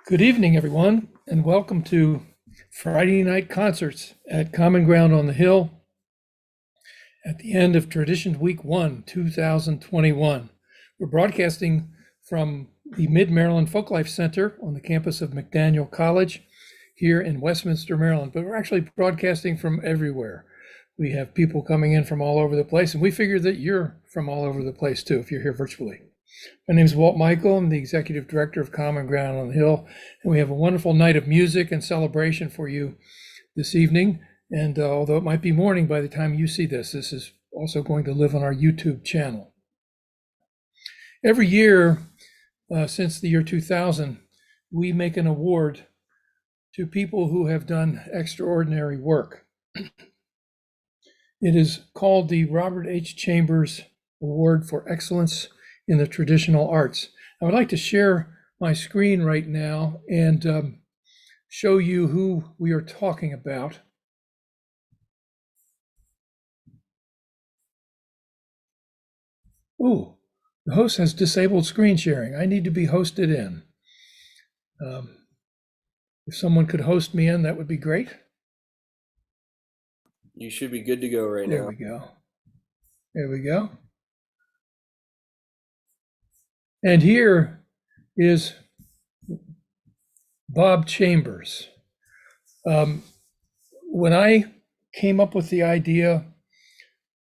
Good evening, everyone, and welcome to Friday night concerts at Common Ground on the Hill at the end of Tradition Week 1, 2021. We're broadcasting from the Mid-Maryland Folklife Center on the campus of McDaniel College here in Westminster, Maryland, but we're actually broadcasting from everywhere. We have people coming in from all over the place, and we figure that you're from all over the place too if you're here virtually. My name is Walt Michael. I'm the Executive Director of Common Ground on the Hill, and we have a wonderful night of music and celebration for you this evening. And although it might be morning by the time you see this, this is also going to live on our YouTube channel. Every year since the year 2000, we make an award to people who have done extraordinary work. It is called the Robert H. Chambers Award for Excellence in the Traditional Arts. I would like to share my screen right now and show you who we are talking about. Ooh, the host has disabled screen sharing. I need to be hosted in. If someone could host me in, that would be great. You should be good to go right now. There we go. There we go. And here is Bob Chambers. When I came up with the idea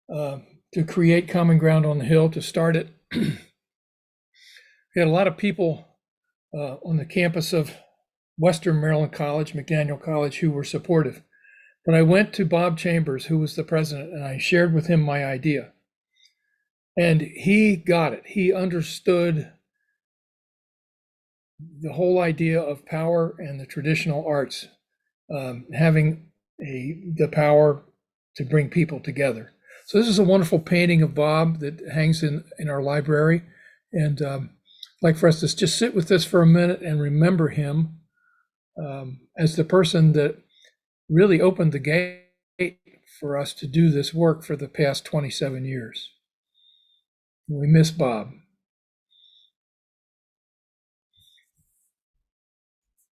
to create Common Ground on the Hill, to start it, we had a lot of people on the campus of Western Maryland College, McDaniel College, who were supportive. But I went to Bob Chambers, who was the president, and I shared with him my idea. And he got it. He understood the whole idea of power and the traditional arts, having the power to bring people together. So this is a wonderful painting of Bob that hangs in our library. And I'd like for us to just sit with this for a minute and remember him as the person that really opened the gate for us to do this work for the past 27 years. We miss Bob.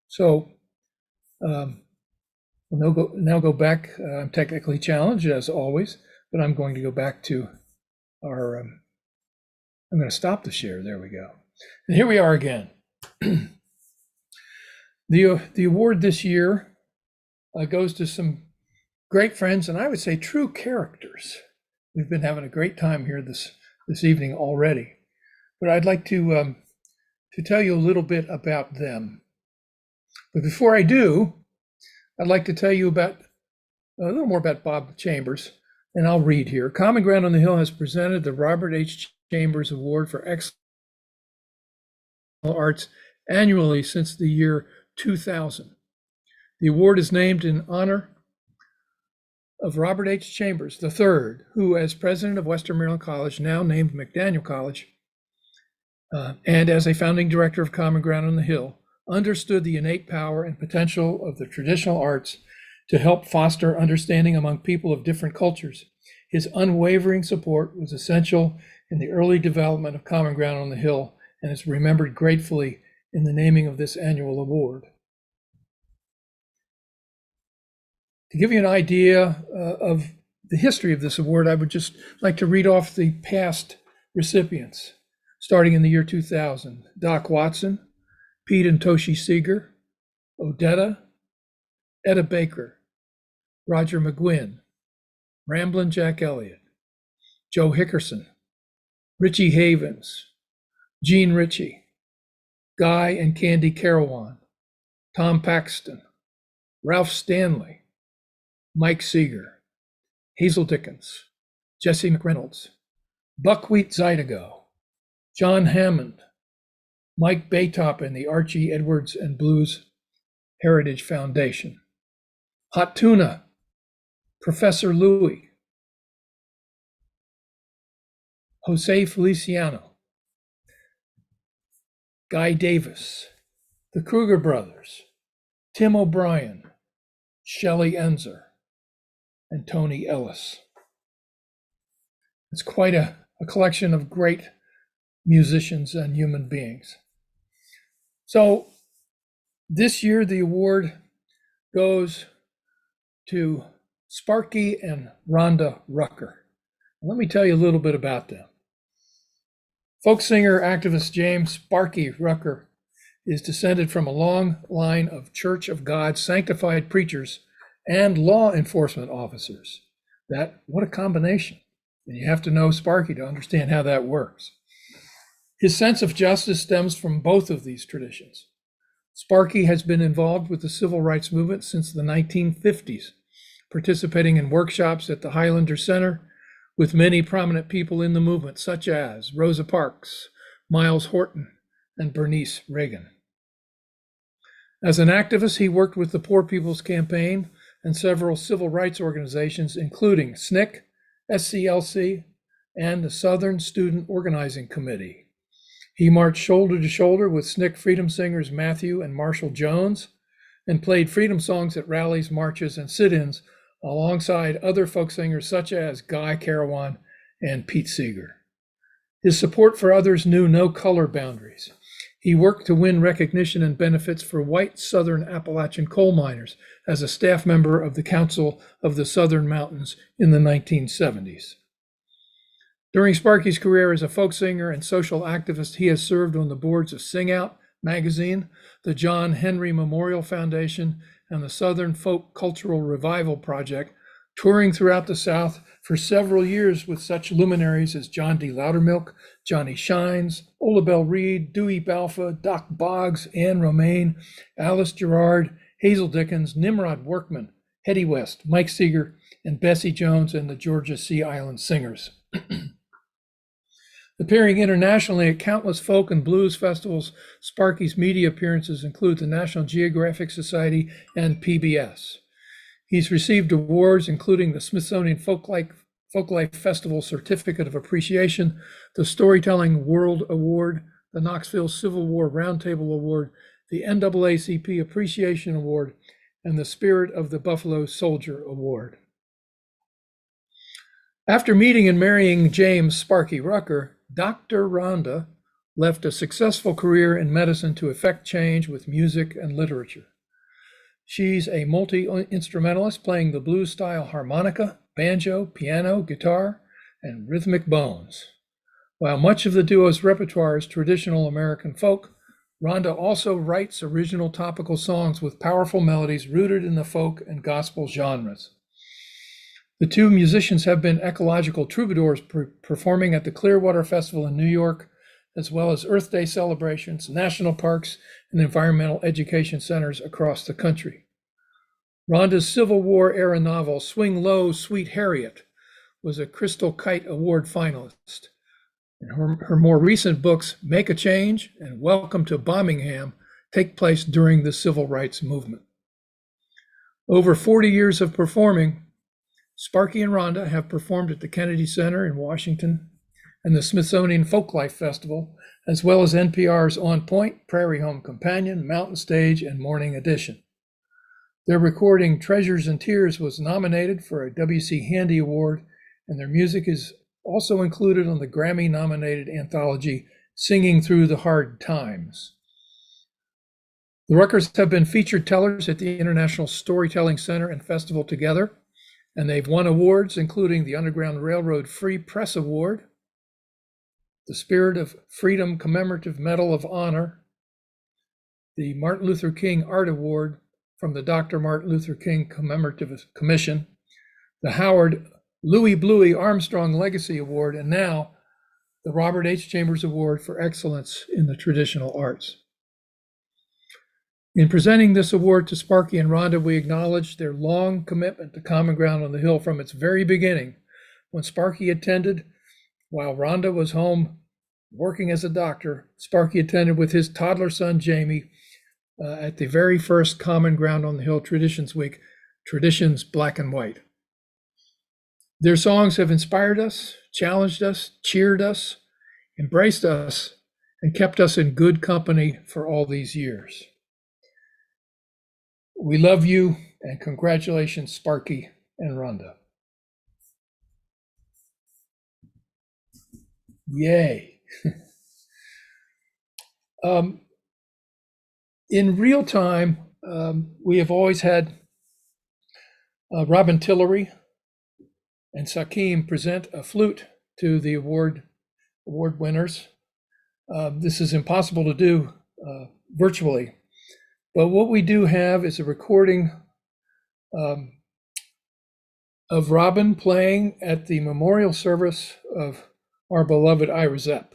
So we'll now go back. I'm technically challenged as always, but I'm going to go back to our, I'm going to stop the share. There we go. And here we are again. The award this year goes to some great friends, and I would say true characters. We've been having a great time here this evening already, but I'd like to tell you a little bit about them. But before I do, I'd like to tell you about a little more about Bob Chambers, and I'll read here. Common Ground on the Hill has presented the Robert H. Chambers Award for Excellence in Arts annually since the year 2000. The award is named in honor of Robert H. Chambers III, who, as president of Western Maryland College, now named McDaniel College, and as a founding director of Common Ground on the Hill, understood the innate power and potential of the traditional arts to help foster understanding among people of different cultures. His unwavering support was essential in the early development of Common Ground on the Hill and is remembered gratefully in the naming of this annual award. To give you an idea of the history of this award, I would just like to read off the past recipients, starting in the year 2000. Doc Watson, Pete and Toshi Seeger, Odetta, Etta Baker, Roger McGuinn, Ramblin' Jack Elliott, Joe Hickerson, Richie Havens, Gene Ritchie, Guy and Candy Carawan, Tom Paxton, Ralph Stanley, Mike Seeger, Hazel Dickens, Jesse McReynolds, Buckwheat Zydeco, John Hammond, Mike Baytop and the Archie Edwards and Blues Heritage Foundation, Hot Tuna, Professor Louis, Jose Feliciano, Guy Davis, the Kruger Brothers, Tim O'Brien, Shelley Enzer, and Tony Ellis. It's quite a collection of great musicians and human beings. So This year, the award goes to Sparky and Rhonda Rucker. Let me tell you a little bit about them. Folk singer activist James Sparky Rucker is descended from a long line of Church of God sanctified preachers and law enforcement officers. What a combination. And you have to know Sparky to understand how that works. His sense of justice stems from both of these traditions. Sparky has been involved with the civil rights movement since the 1950s, participating in workshops at the Highlander Center with many prominent people in the movement, such as Rosa Parks, Miles Horton, and Bernice Reagan. As an activist, he worked with the Poor People's Campaign and several civil rights organizations, including SNCC, SCLC, and the Southern Student Organizing Committee. He marched shoulder to shoulder with SNCC freedom singers Matthew and Marshall Jones and played freedom songs at rallies, marches, and sit-ins alongside other folk singers such as Guy Carawan and Pete Seeger. His support for others knew no color boundaries. He worked to win recognition and benefits for white Southern Appalachian coal miners as a staff member of the Council of the Southern Mountains in the 1970s. During Sparky's career as a folk singer and social activist, he has served on the boards of Sing Out magazine, the John Henry Memorial Foundation, and the Southern Folk Cultural Revival Project, touring throughout the South for several years with such luminaries as John D. Loudermilk, Johnny Shines, Ola Belle Reed, Dewey Balfa, Doc Boggs, Anne Romaine, Alice Gerard, Hazel Dickens, Nimrod Workman, Hetty West, Mike Seeger, and Bessie Jones and the Georgia Sea Island Singers. Appearing internationally at countless folk and blues festivals, Sparky's media appearances include the National Geographic Society and PBS. He's received awards including the Smithsonian Folklife Festival Certificate of Appreciation, the Storytelling World Award, the Knoxville Civil War Roundtable Award, the NAACP Appreciation Award, and the Spirit of the Buffalo Soldier Award. After meeting and marrying James Sparky Rucker, Dr. Rhonda left a successful career in medicine to effect change with music and literature. She's a multi-instrumentalist playing the blues-style harmonica, banjo, piano, guitar, and rhythmic bones. While much of the duo's repertoire is traditional American folk, Rhonda also writes original topical songs with powerful melodies rooted in the folk and gospel genres. The two musicians have been ecological troubadours performing at the Clearwater Festival in New York, as well as Earth Day celebrations, national parks, and environmental education centers across the country. Rhonda's Civil War era novel, Swing Low, Sweet Harriet, was a Crystal Kite Award finalist. And her more recent books, Make a Change and Welcome to Birmingham, take place during the civil rights movement. Over 40 years of performing, Sparky and Rhonda have performed at the Kennedy Center in Washington and the Smithsonian Folklife Festival, as well as NPR's On Point, Prairie Home Companion, Mountain Stage, and Morning Edition. Their recording Treasures and Tears was nominated for a W.C. Handy Award, and their music is also included on the Grammy-nominated anthology Singing Through the Hard Times. The Ruckers have been featured tellers at the International Storytelling Center and Festival together, and they've won awards including the Underground Railroad Free Press Award, the Spirit of Freedom Commemorative Medal of Honor, the Martin Luther King Art Award from the Dr. Martin Luther King Commemorative Commission, the Howard Louis Bluey Armstrong Legacy Award, and now the Robert H. Chambers Award for Excellence in the Traditional Arts. In presenting this award to Sparky and Rhonda, we acknowledge their long commitment to Common Ground on the Hill from its very beginning. When Sparky attended, while Rhonda was home working as a doctor, Sparky attended with his toddler son, Jamie, at the very first Common Ground on the Hill Traditions Week, Traditions Black and White. Their songs have inspired us, challenged us, cheered us, embraced us, and kept us in good company for all these years. We love you, and congratulations, Sparky and Rhonda. Yay. in real time, we have always had Robin Tillery and Sakim present a flute to the award winners. This is impossible to do virtually, but what we do have is a recording of Robin playing at the memorial service of our beloved Ira Zepp.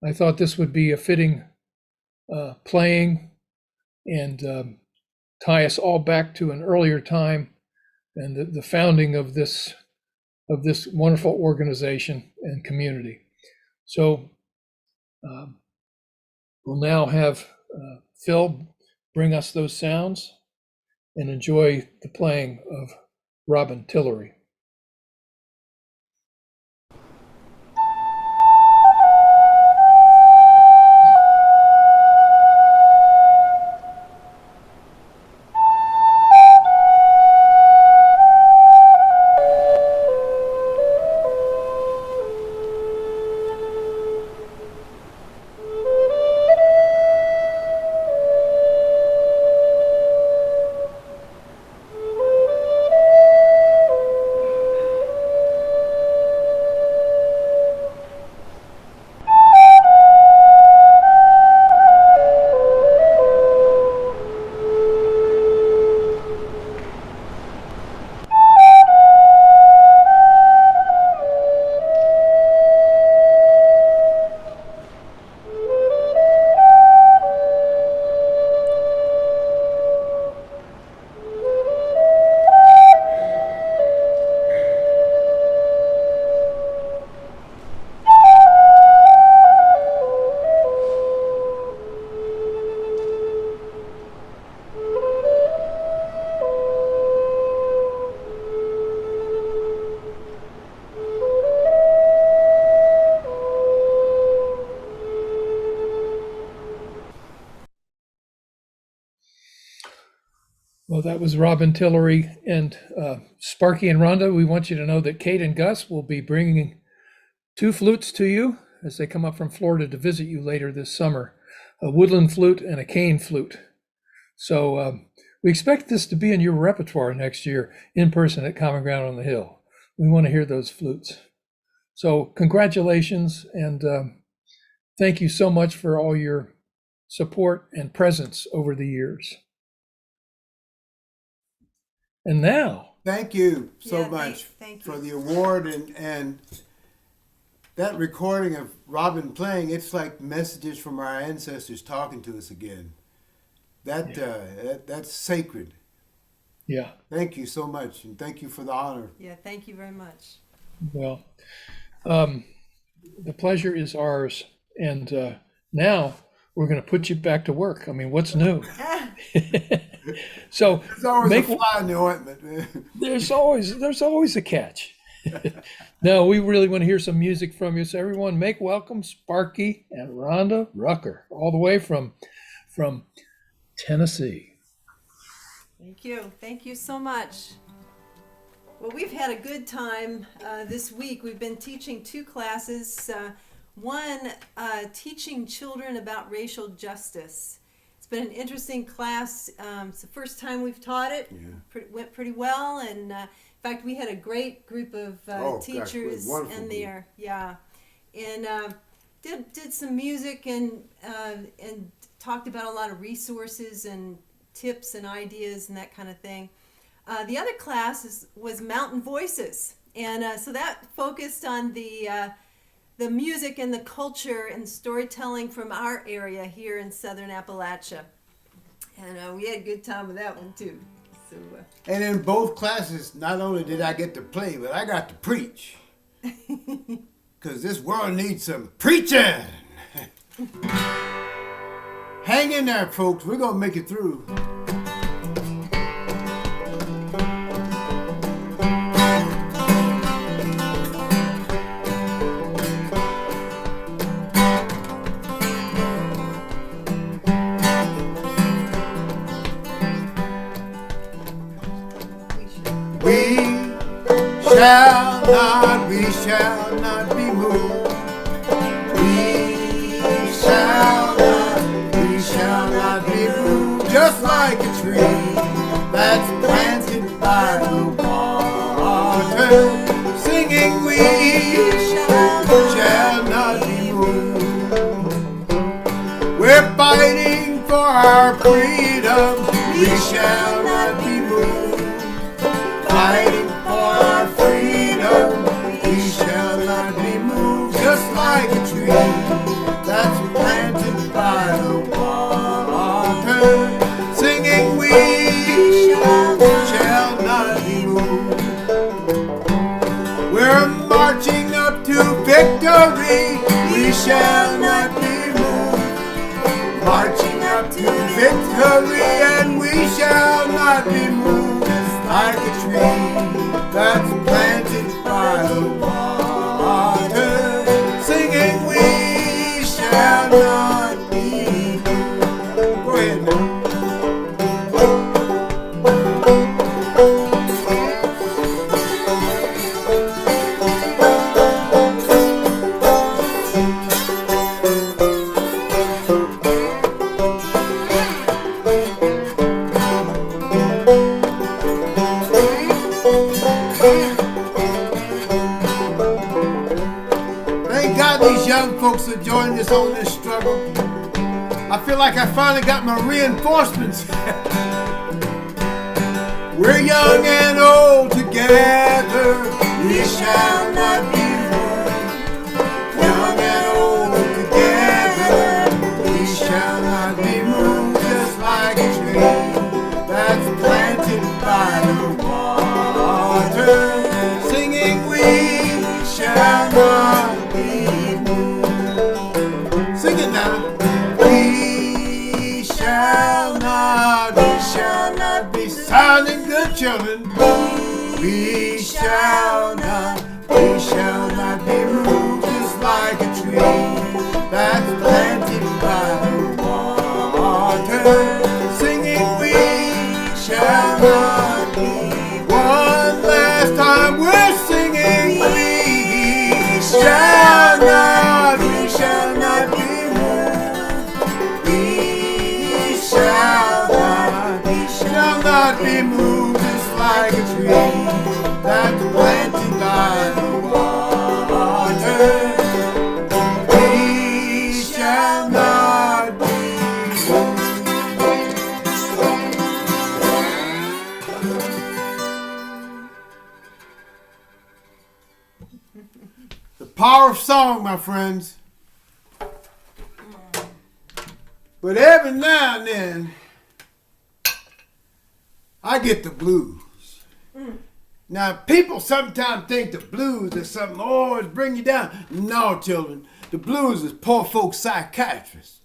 I thought this would be a fitting playing and tie us all back to an earlier time and the founding of this wonderful organization and community. So we'll now have Phil bring us those sounds and enjoy the playing of Robin Tillery. Well, that was Robin Tillery and Sparky and Rhonda. We want you to know that Kate and Gus will be bringing 2 flutes to you as they come up from Florida to visit you later this summer, a woodland flute and a cane flute. So we expect this to be in your repertoire next year in person at Common Ground on the Hill. We want to hear those flutes. So congratulations and thank you so much for all your support and presence over the years. And now, thank you so much thank you for the award and that recording of Robin playing. It's like messages from our ancestors talking to us again. That's sacred. Yeah. Thank you so much, and thank you for the honor. Yeah, thank you very much. Well, the pleasure is ours, and now we're going to put you back to work. I mean, what's new? So there's always a fly in the ointment, man. There's always a catch. No, we really want to hear some music from you. So everyone, make welcome Sparky and Rhonda Rucker, all the way from Tennessee. Thank you so much. Well, we've had a good time this week. We've been teaching 2 classes. One, teaching children about racial justice. It's been an interesting class. It's the first time we've taught it. Yeah. Went pretty well, and in fact, we had a great group of teachers in there. Yeah, and did some music and talked about a lot of resources and tips and ideas and that kind of thing. The other class was Mountain Voices, and so that focused on the music and the culture and storytelling from our area here in Southern Appalachia. And we had a good time with that one too. So, and in both classes, not only did I get to play, but I got to preach. Because this world needs some preaching. Hang in there, folks. We're going to make it through. We shall not be moved. We shall not fighting for our freedom, we shall not be moved. Fighting for our freedom, we shall not be moved. Just like a tree that's planted by the water, singing we shall not be moved. We're marching up to victory, we shall not be moved. Marching up to victory, and we shall not be moved. Just like a tree that's planted by the water, singing we shall not be moved. Go ahead now. Folks are joining us on this struggle. I feel like I finally got my reinforcements. We're young and old together, we shall not be moved. Young and old together, we shall not be moved. Just like a tree that's planted by the water, singing we shall not be moved. Sing it now. We shall not be sounding good, children. We shall not be moved. Just like a tree that's planted by the water, singing we shall not be. One last time we're singing. We shall not be moved. We shall not be moved. Just like a tree that's planted by the water, we shall not be moved. The power of song, my friends. But every now and then, I get the blues. Now, people sometimes think the blues is something always bring you down. No, children. The blues is poor folks' psychiatrists.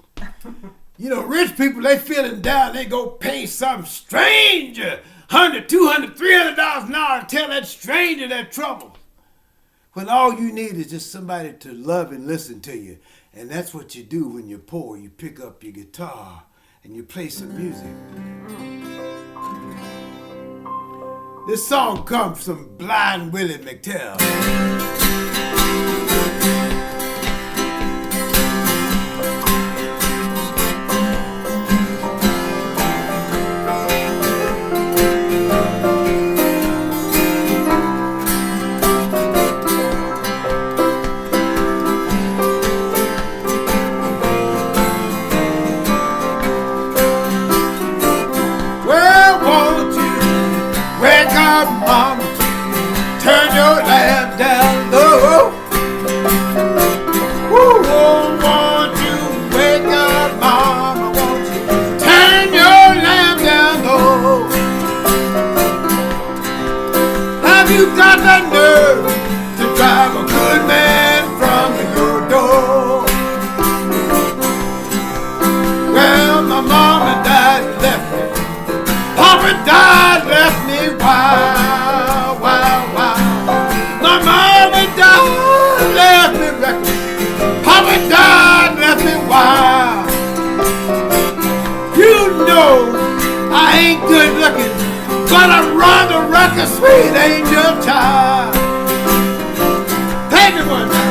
You know, rich people, they feeling down, they go pay some stranger $100, $200, $300 an hour to tell that stranger their trouble. When all you need is just somebody to love and listen to you. And that's what you do when you're poor. You pick up your guitar and you play some music. This song comes from Blind Willie McTell. Mama, turn your lamp down low. Woo, won't you wake up, Mama? Won't you turn your lamp down low? Have you got the nerve to drive a good man from your door? Well, my mama died and left me. Papa died, left me wild, wild, wild. My mama died, left me reckless. Papa died, left me wild. You know I ain't good looking, but I run the Rucker, sweet angel child. Take it one time.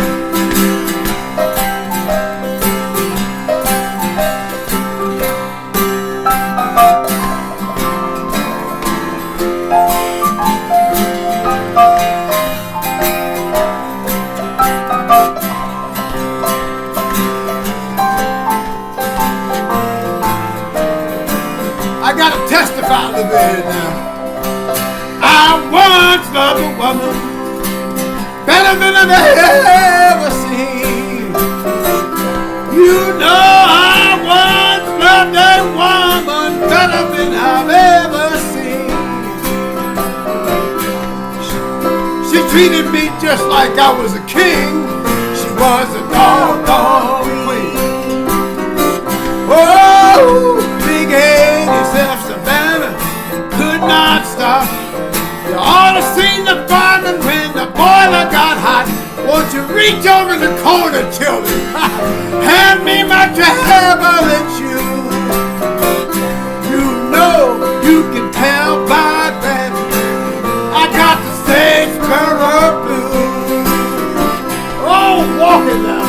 about the bed now. I once loved a woman better than I've ever seen. You know I once loved a woman better than I've ever seen. She treated me just like I was a king. She was a doggone queen. Oh, big-headed Savannah could not stop. You ought to seen the fireman when the boiler got hot. Won't you reach over the corner, children? Hand me my traveling shoes. You know you can tell by that I got the stage blues. Oh, walking now.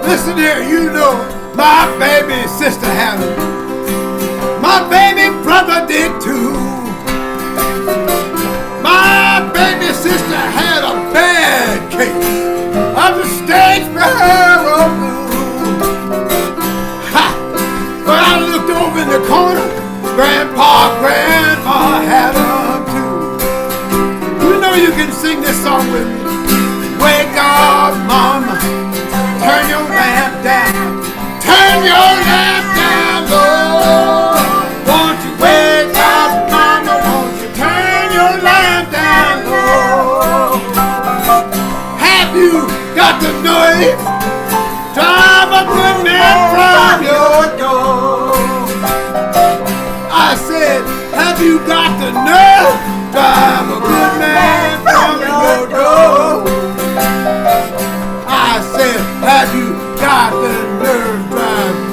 Listen here, you know my baby sister had it. My baby brother did too. My baby sister had a bad case of the stage blues. Ha! But I looked over in the corner, Grandma had them too. You know you can sing this song with me. Wake up, mama. Turn your lamp down. Turn your lamp down, Lord. Won't you wake up, mama? Won't you turn your lamp down, Lord? Have you got the nerve? Drive a good man from your door. I said, have you got the nerve? Drive a good man from your door. I said, have you got the nerve, drive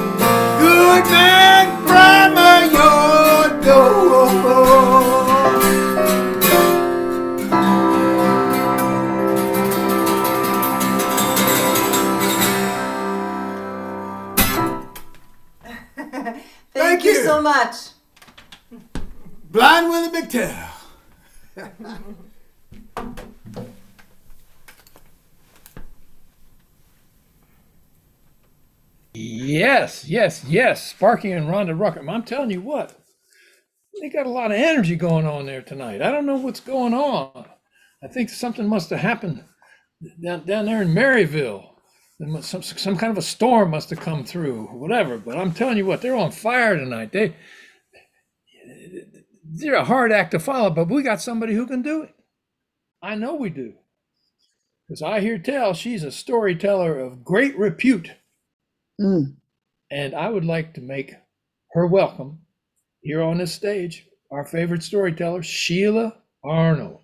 good man from your door? Thank you so much. Blind Willie McTell. Yes. Sparky and Rhonda Rucker. I'm telling you what, they got a lot of energy going on there tonight. I don't know what's going on. I think something must have happened down there in Maryville. Some kind of a storm must have come through, whatever. But I'm telling you what, they're on fire tonight. They're a hard act to follow, but we got somebody who can do it. I know we do. Because I hear tell she's a storyteller of great repute. And I would like to make her welcome here on this stage, our favorite storyteller, Sheila Arnold.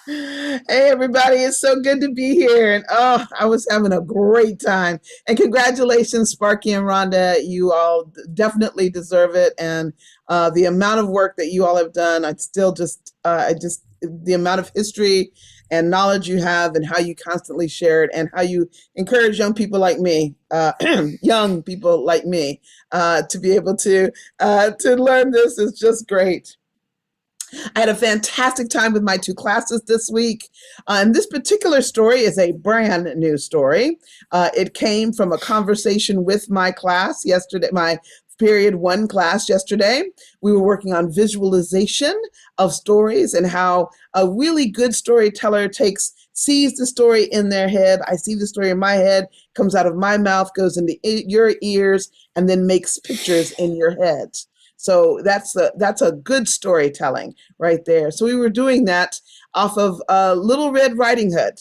Hey everybody, it's so good to be here. And I was having a great time. And congratulations, Sparky and Rhonda. You all definitely deserve it. And the amount of work that you all have done, the amount of history and knowledge you have and how you constantly share it and how you encourage young people like me, to be able to learn this is just great. I had a fantastic time with my 2 classes this week. And this particular story is a brand new story. It came from a conversation with my class yesterday, my period 1 class yesterday. We were working on visualization of stories and how a really good storyteller sees the story in their head. I see the story in my head, comes out of my mouth, goes into your ears, and then makes pictures in your head. So that's a good storytelling right there. So we were doing that off of Little Red Riding Hood,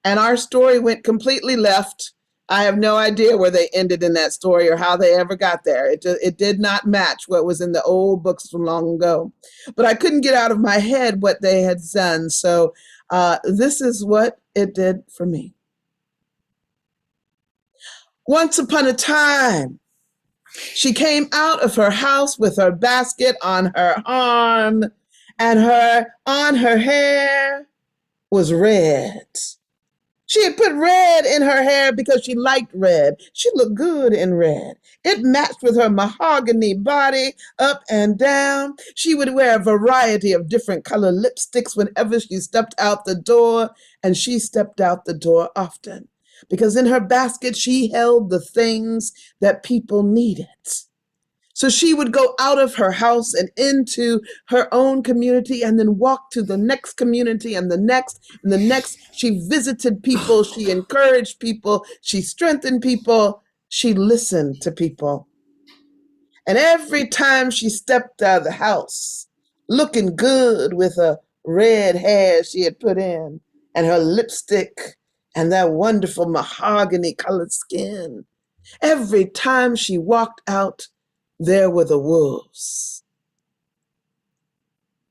and our story went completely left. I have no idea where they ended in that story or how they ever got there. It did not match what was in the old books from long ago. But I couldn't get out of my head what they had done. So this is what it did for me. Once upon a time, she came out of her house with her basket on her arm, and on her hair was red. She had put red in her hair because she liked red. She looked good in red. It matched with her mahogany body up and down. She would wear a variety of different color lipsticks whenever she stepped out the door, and she stepped out the door often because in her basket she held the things that people needed. So she would go out of her house and into her own community and then walk to the next community and the next and the next. She visited people. She encouraged people. She strengthened people. She listened to people. And every time she stepped out of the house, looking good with her red hair she had put in and her lipstick and that wonderful mahogany colored skin, every time she walked out, there were the wolves.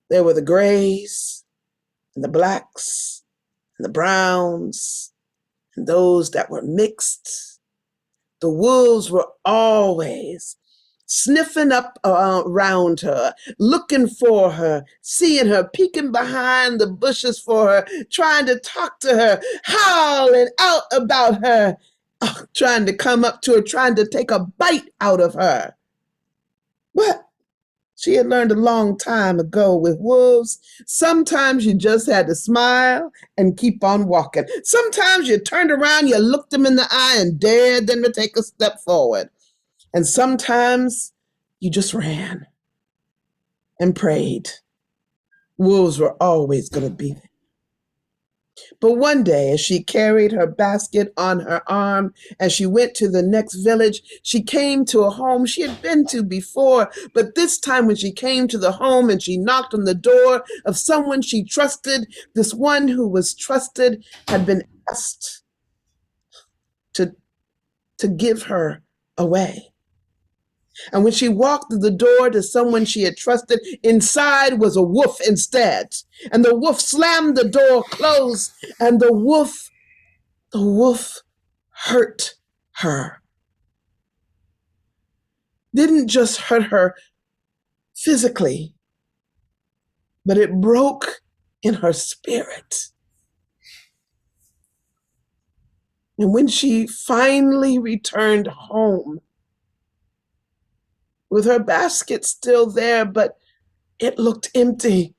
There were the grays and the blacks and the browns and those that were mixed. The wolves were always sniffing up around her, looking for her, seeing her, peeking behind the bushes for her, trying to talk to her, howling out about her, trying to come up to her, trying to take a bite out of her. But she had learned a long time ago with wolves, sometimes you just had to smile and keep on walking. Sometimes you turned around, you looked them in the eye and dared them to take a step forward. And sometimes you just ran and prayed. Wolves were always going to be there. But one day, as she carried her basket on her arm, as she went to the next village, she came to a home she had been to before. But this time when she came to the home and she knocked on the door of someone she trusted, this one who was trusted had been asked to give her away. And when she walked through the door to someone she had trusted, inside was a wolf instead. And the wolf slammed the door closed, and the wolf hurt her. Didn't just hurt her physically, but it broke in her spirit. And when she finally returned home, with her basket still there, but it looked empty,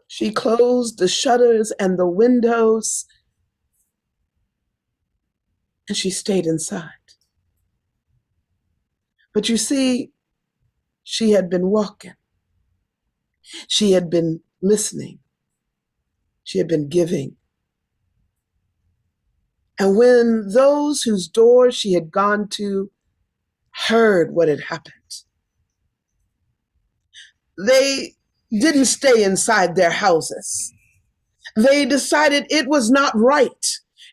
she closed the shutters and the windows, and she stayed inside. But you see, she had been walking. She had been listening. She had been giving. And when those whose doors she had gone to heard what had happened, they didn't stay inside their houses. They decided it was not right.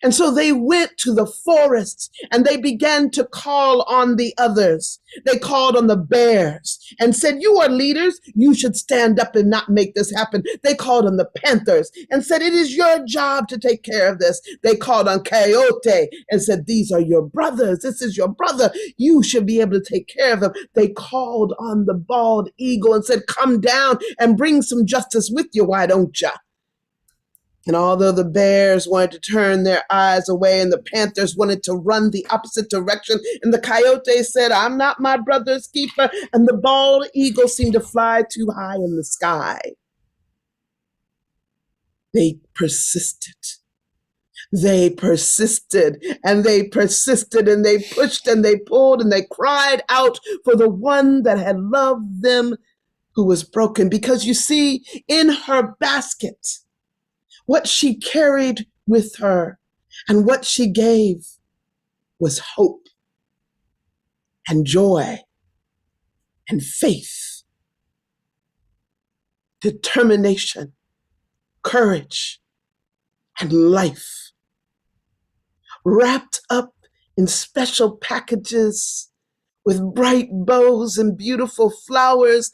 And so they went to the forests and they began to call on the others. They called on the bears and said, "You are leaders. You should stand up and not make this happen." They called on the panthers and said, "It is your job to take care of this." They called on coyote and said, "These are your brothers. This is your brother. You should be able to take care of them." They called on the bald eagle and said, "Come down and bring some justice with you. Why don't you?" And although the bears wanted to turn their eyes away and the panthers wanted to run the opposite direction, and the coyote said, "I'm not my brother's keeper," and the bald eagle seemed to fly too high in the sky, they persisted. They persisted and they persisted and they pushed and they pulled and they cried out for the one that had loved them who was broken. Because you see, in her basket, what she carried with her and what she gave was hope and joy and faith, determination, courage, and life, wrapped up in special packages with bright bows and beautiful flowers,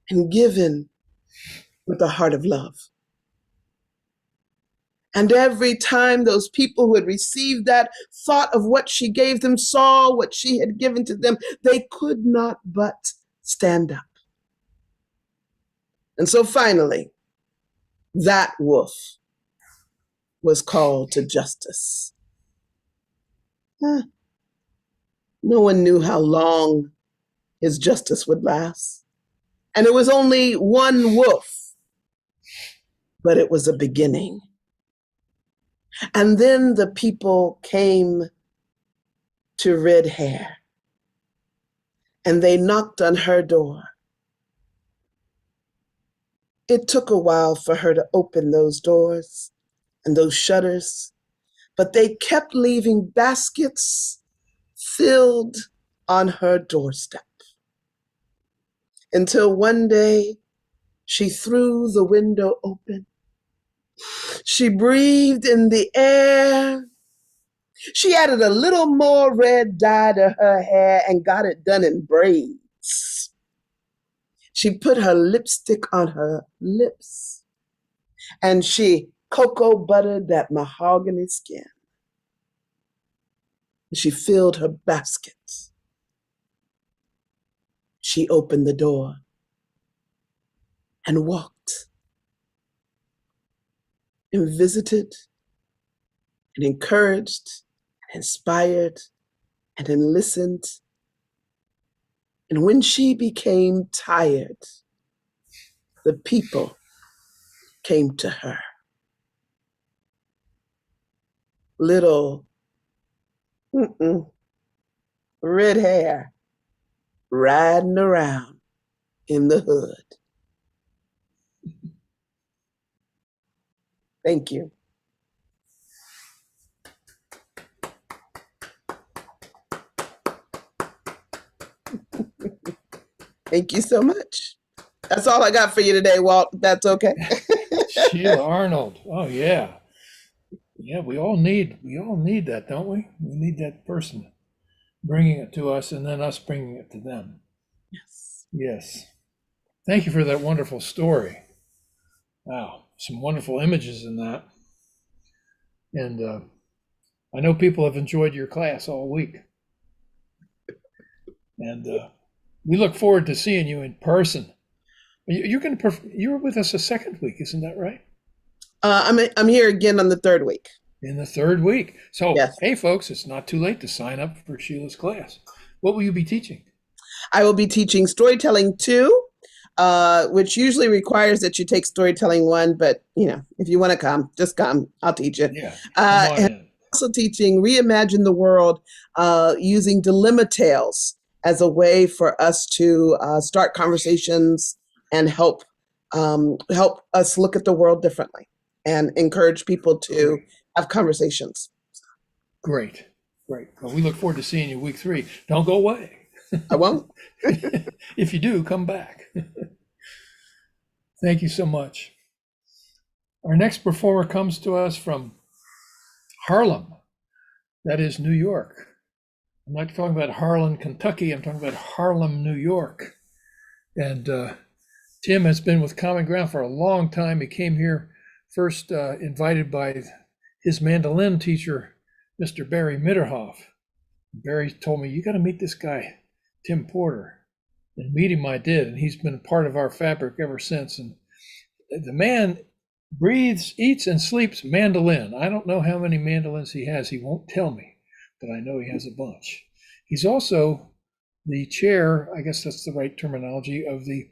and given with a heart of love. And every time those people who had received that thought of what she gave them, saw what she had given to them, they could not but stand up. And so finally, that wolf was called to justice. Huh. No one knew how long his justice would last. And it was only one wolf, but it was a beginning. And then the people came to Red Hair, and they knocked on her door. It took a while for her to open those doors and those shutters, but they kept leaving baskets filled on her doorstep. Until one day, she threw the window open. She breathed in the air. She added a little more red dye to her hair and got it done in braids. She put her lipstick on her lips, and she cocoa buttered that mahogany skin. She filled her basket. She opened the door and walked and visited and encouraged and inspired and then listened. And when she became tired, the people came to her. Little red hair riding around in the hood. Thank you. Thank you so much. That's all I got for you today, Walt. That's okay. Sheila Arnold. Oh yeah. Yeah, we all need that, don't we? We need that person bringing it to us and then us bringing it to them. Yes. Yes. Thank you for that wonderful story. Wow, some wonderful images in that. And I know people have enjoyed your class all week. And we look forward to seeing you in person. You're with us a second week, isn't that right? I'm here again on the third week. In the third week. So, Yes. Hey, folks, it's not too late to sign up for Sheila's class. What will you be teaching? I will be teaching Storytelling 2, which usually requires that you take Storytelling 1, but if you want to come, just come. I'll teach you. Yeah, come on And in. also teaching Reimagine the World using dilemma tales as a way for us to start conversations and help us look at the world differently and encourage people to have conversations. Great. Well, we look forward to seeing you week 3. Don't go away. I won't. If you do, come back. Thank you so much. Our next performer comes to us from Harlem. That is New York. I'm not talking about Harlan, Kentucky. I'm talking about Harlem, New York. And Tim has been with Common Ground for a long time. He came here first invited by his mandolin teacher, Mr. Barry Mitterhoff. Barry told me, you got to meet this guy, Tim Porter. And meet him I did, and he's been part of our fabric ever since. And the man breathes, eats, and sleeps mandolin. I don't know how many mandolins he has. He won't tell me, but I know he has a bunch. He's also the chair, I guess that's the right terminology, of the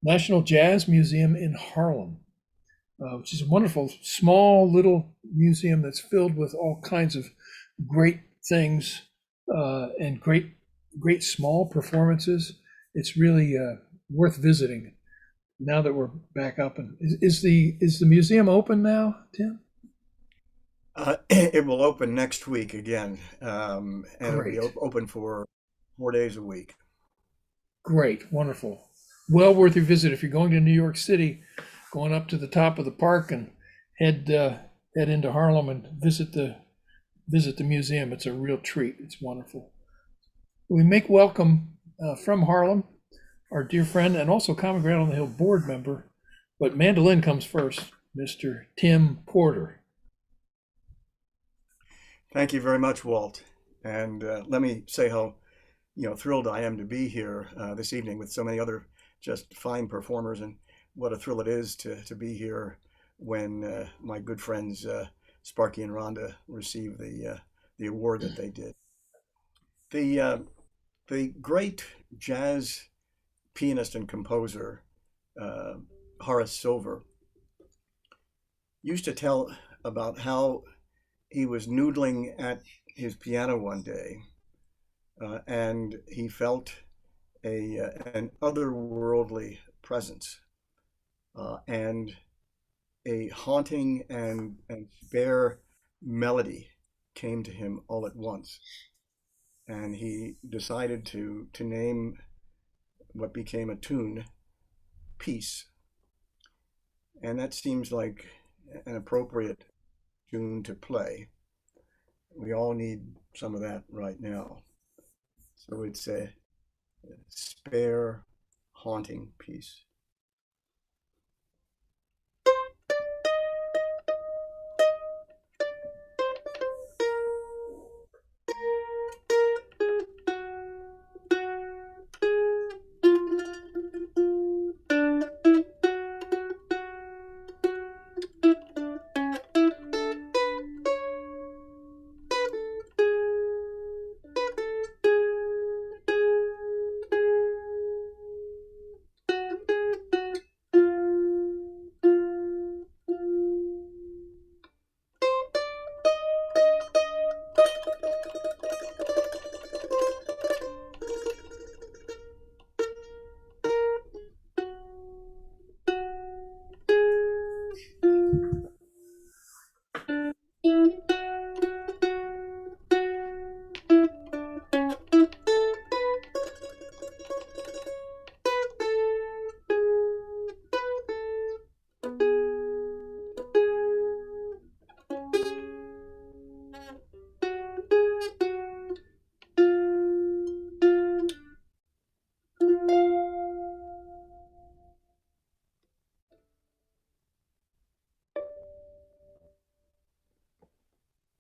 National Jazz Museum in Harlem, which is a wonderful, small little museum that's filled with all kinds of great things and great small performances. It's really worth visiting now that we're back up. And is the museum open now, Tim? It will open next week again, and it'll be Great. open for 4 days a week. Great, wonderful. Well worth your visit if you're going to New York City, going up to the top of the park and head into Harlem and visit the museum. It's a real treat. It's wonderful. We make welcome from Harlem our dear friend and also Common Ground on the Hill board member, but mandolin comes first, Mr. Tim Porter. Thank you very much, Walt. And let me say how thrilled I am to be here this evening with so many other just fine performers, and what a thrill it is to be here when my good friends Sparky and Rhonda received the award that they did. The great jazz pianist and composer Horace Silver used to tell about how he was noodling at his piano one day, and he felt an otherworldly presence, and a haunting and spare melody came to him all at once. And he decided to name what became a tune, Peace. And that seems like an appropriate tune to play. We all need some of that right now. So it's a spare, haunting peace.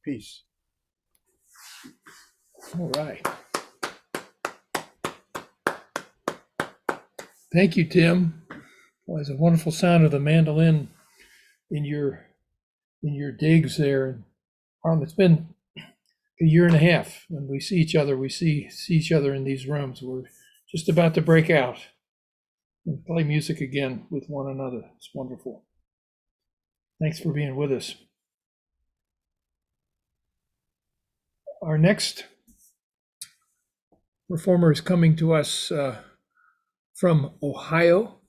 Peace. All right. Thank you, Tim. Well, it's a wonderful sound of the mandolin in your digs there. It's been a year and a half when we see each other. We see each other in these rooms. We're just about to break out and play music again with one another. It's wonderful. Thanks for being with us. Our next performer is coming to us from Ohio,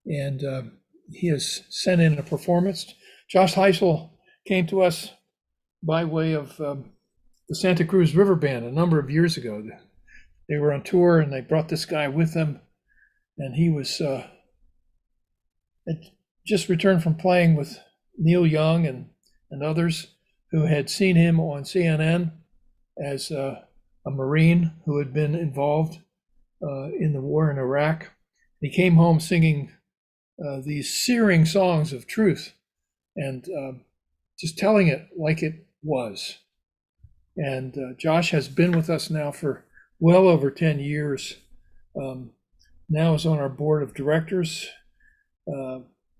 and he has sent in a performance. Josh Heisel came to us by way of the Santa Cruz River Band a number of years ago. They were on tour, and they brought this guy with them, and he was had just returned from playing with Neil Young and others who had seen him on CNN as a Marine who had been involved in the war in Iraq. He came home singing these searing songs of truth and just telling it like it was. And Josh has been with us now for well over 10 years. Now is on our board of directors.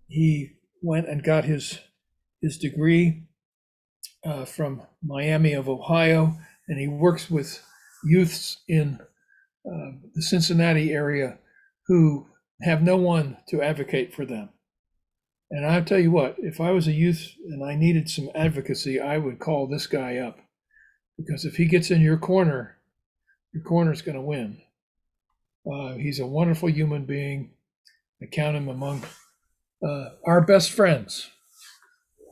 He went and got his degree from Miami of Ohio, and he works with youths in the Cincinnati area who have no one to advocate for them. And I'll tell you what, if I was a youth and I needed some advocacy, I would call this guy up, because if he gets in your corner's going to win. He's a wonderful human being. I count him among our best friends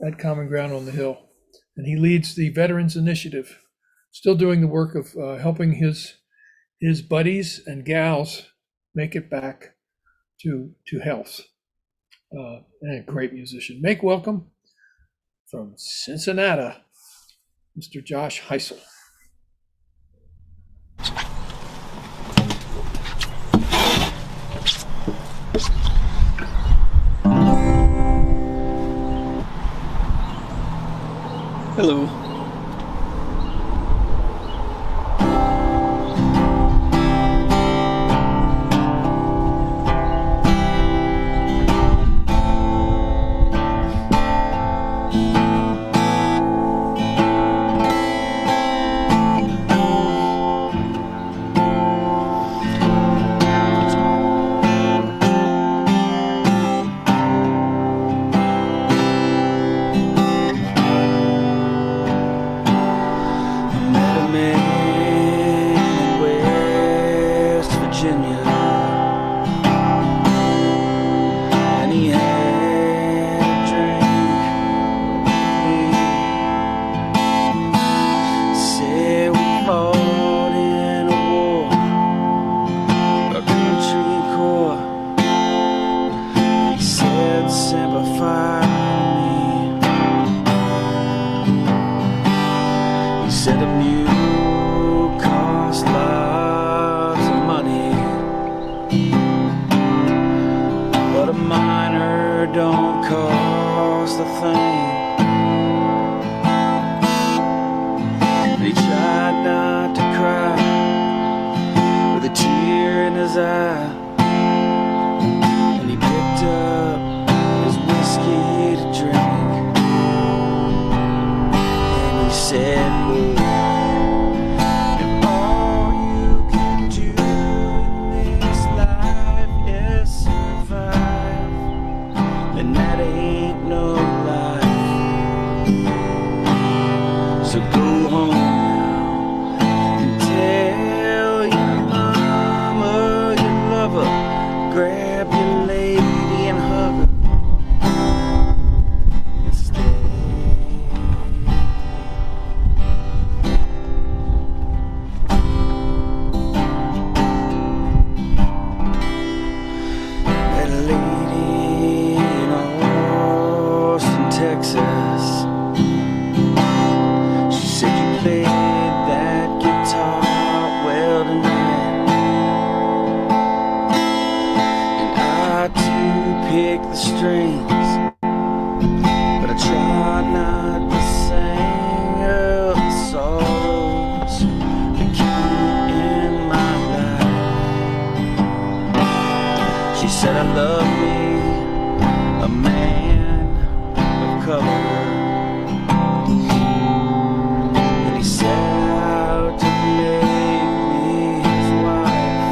at Common Ground on the Hill. And he leads the Veterans Initiative, still doing the work of helping his buddies and gals make it back to health. And a great musician. Make welcome from Cincinnati, Mr. Josh Heisel. Hello. you. And he had a drink with me. Said we fought in a war, a country corps. He said sympathize with me. He said a mule cost lots of money, but a miner don't cost a thing. He tried not to cry with a tear in his eye, and he picked up his whiskey to drink, and he said, "Boy, if all you can do in this life is survive, then that ain't no life. So go home now and tell your mama you love her. Grab your lady and hug her and stay." Met a lady in Austin, Texas. She said you played that guitar well tonight, and I too pick the strings, but I try not to sing of the sorrows that came in my life. She said I love me a man of color, and he set out to make me his wife.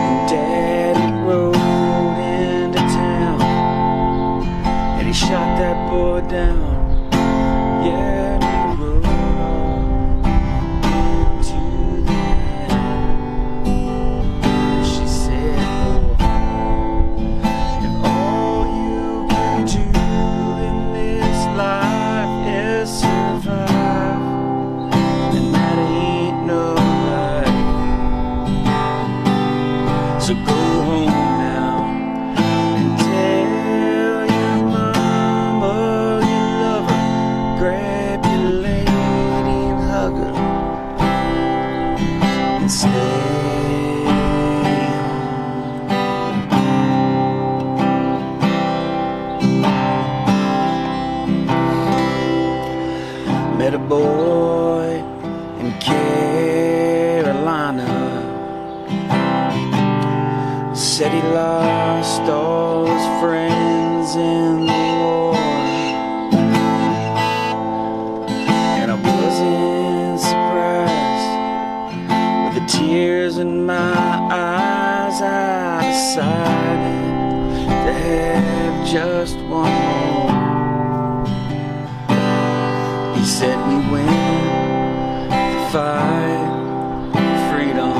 And Daddy rode into town, and he shot that boy down. Yeah, and he rode into the night. She said, "Boy, if all you can do in this life is survive, then that ain't no life. So go home now and tell your mama you love her. Grab your lady and hug her and stay home." Met a boy in Carolina. Said he lost all his friends in the war, and I wasn't surprised. With the tears in my eyes, I decided to have just one more. He said we went to fight for freedom,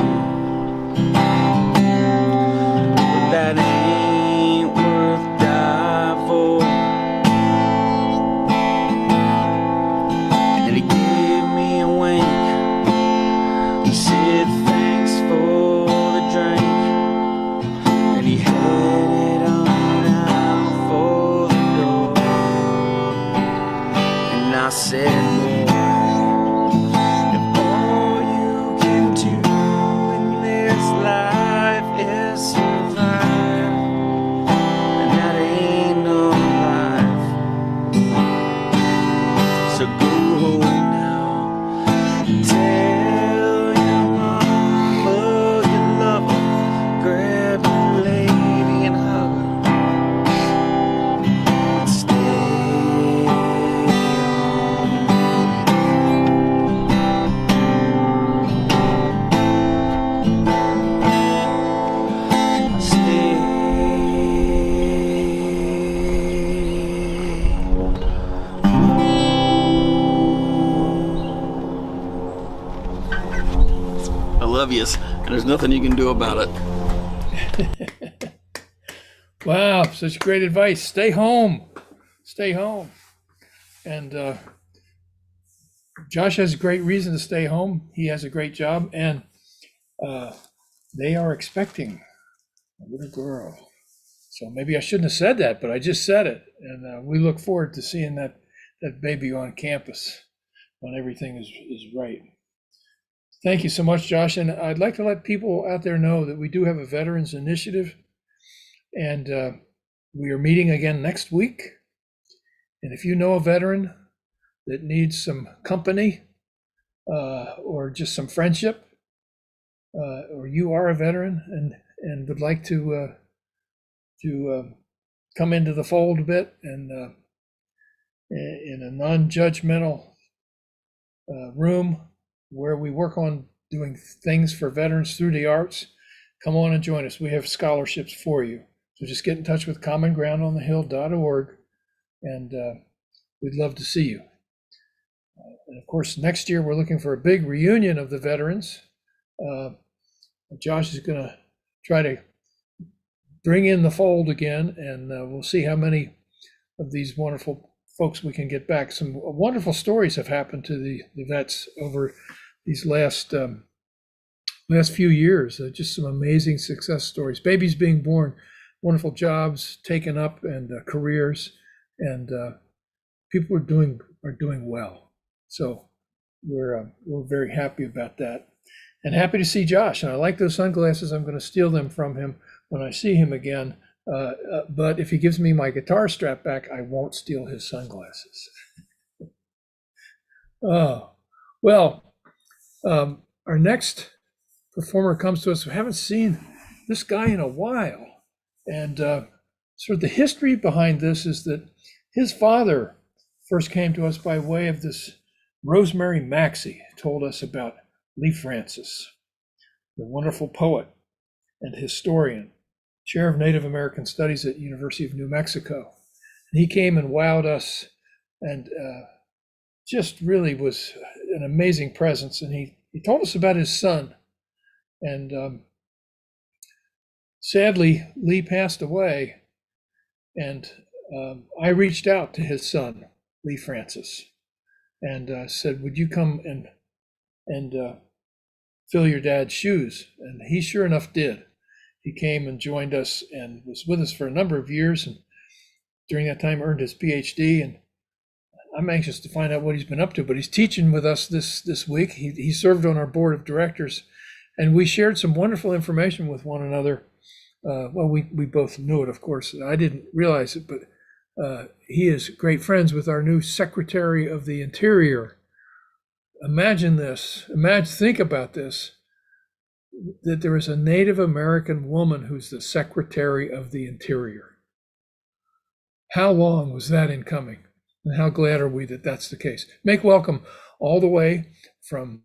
but that ain't worth dying for. And he gave me a wink. He said thanks for the drink, and he headed on out for the door. And I said, "Boy, there's nothing you can do about it. Wow, such great advice. Stay home. Stay home. And Josh has a great reason to stay home. He has a great job, and they are expecting a little girl. So maybe I shouldn't have said that, but I just said it. And we look forward to seeing that baby on campus when everything is right. Thank you so much, Josh. And I'd like to let people out there know that we do have a Veterans Initiative, and we are meeting again next week. And if you know a veteran that needs some company or just some friendship, or you are a veteran and would like to come into the fold a bit and in a non-judgmental room where we work on doing things for veterans through the arts, come on and join us. We have scholarships for you. So just get in touch with commongroundonthehill.org, and we'd love to see you. And of course, next year we're looking for a big reunion of the veterans. Josh is going to try to bring in the fold again, and we'll see how many of these wonderful folks we can get back. Some wonderful stories have happened to the vets over these last few years. Just some amazing success stories. Babies being born, wonderful jobs taken up, and careers, and people are doing well. So we're very happy about that, and happy to see Josh. And I like those sunglasses. I'm going to steal them from him when I see him again. But if he gives me my guitar strap back, I won't steal his sunglasses. Oh, well, our next performer comes to us. We haven't seen this guy in a while. And sort of the history behind this is that his father first came to us by way of this Rosemary Maxey, told us about Lee Francis, the wonderful poet and historian, chair of Native American Studies at University of New Mexico. And he came and wowed us, and just really was an amazing presence. And he told us about his son. And sadly, Lee passed away. And I reached out to his son, Lee Francis, and said, would you come and fill your dad's shoes? And he sure enough did. He came and joined us and was with us for a number of years, and during that time earned his PhD. And I'm anxious to find out what he's been up to, but he's teaching with us this week. He served on our board of directors, and we shared some wonderful information with one another. Well, we both knew it, of course. I didn't realize it, but he is great friends with our new Secretary of the Interior. Imagine this. Think about this, that there is a Native American woman who's the Secretary of the Interior. How long was that in coming? And how glad are we that that's the case? Make welcome all the way from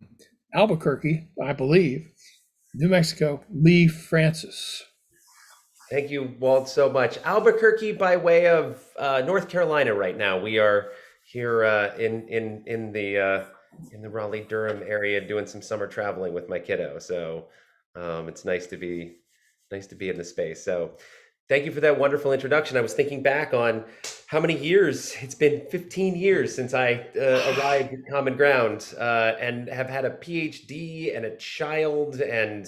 Albuquerque, I believe, New Mexico, Lee Francis. Thank you, Walt, so much. Albuquerque by way of North Carolina right now. We are here in the Raleigh-Durham area doing some summer traveling with my kiddo. So it's nice to be in the space. So thank you for that wonderful introduction. I was thinking back on how many years. It's been 15 years since I arrived at Common Ground, and have had a PhD and a child and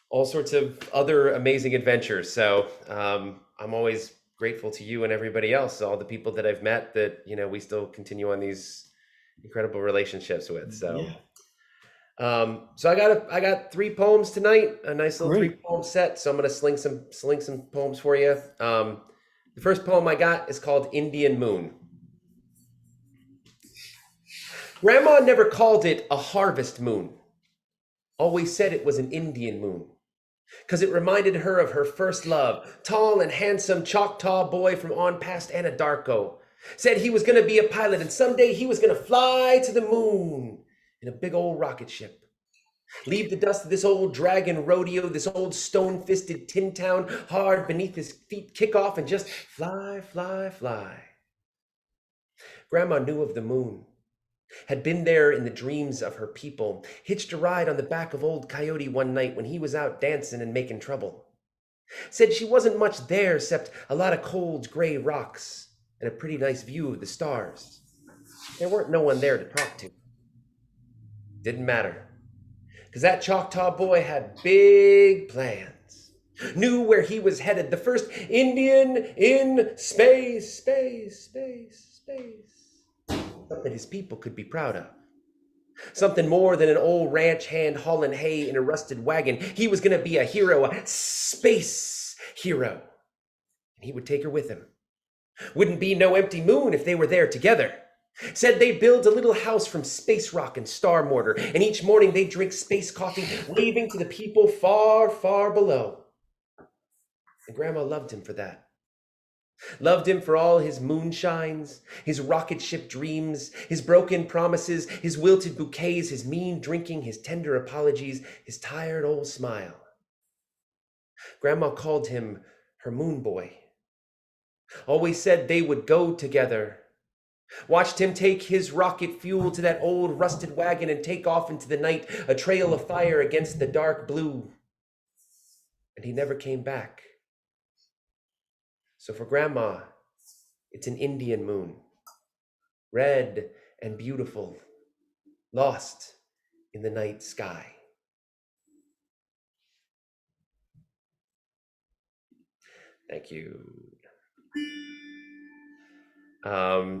all sorts of other amazing adventures. So I'm always grateful to you and everybody else, all the people that I've met that, we still continue on these incredible relationships with. So, so I got 3 poems tonight, a nice little 3-poem set. So I'm going to sling some poems for you. The first poem I got is called Indian Moon. Grandma never called it a harvest moon. Always said it was an Indian moon, 'cause it reminded her of her first love, tall and handsome Choctaw boy from on past Anadarko. Said he was going to be a pilot and someday he was going to fly to the moon in a big old rocket ship. Leave the dust of this old dragon rodeo, this old stone-fisted tin town hard beneath his feet, kick off and just fly, fly, fly. Grandma knew of the moon, had been there in the dreams of her people, hitched a ride on the back of old Coyote one night when he was out dancing and making trouble. Said she wasn't much there except a lot of cold gray rocks and a pretty nice view of the stars. There weren't no one there to talk to. Didn't matter, because that Choctaw boy had big plans. Knew where he was headed, the first Indian in space, space, space, space. Something his people could be proud of. Something more than an old ranch hand hauling hay in a rusted wagon. He was going to be a hero, a space hero. And he would take her with him. Wouldn't be no empty moon if they were there together. Said they'd build a little house from space rock and star mortar, and each morning they'd drink space coffee, waving to the people far, far below. And Grandma loved him for that. Loved him for all his moonshines, his rocket ship dreams, his broken promises, his wilted bouquets, his mean drinking, his tender apologies, his tired old smile. Grandma called him her moon boy. Always said they would go together. Watched him take his rocket fuel to that old rusted wagon and take off into the night, a trail of fire against the dark blue. And he never came back. So for Grandma, it's an Indian moon, red and beautiful, lost in the night sky. Thank you.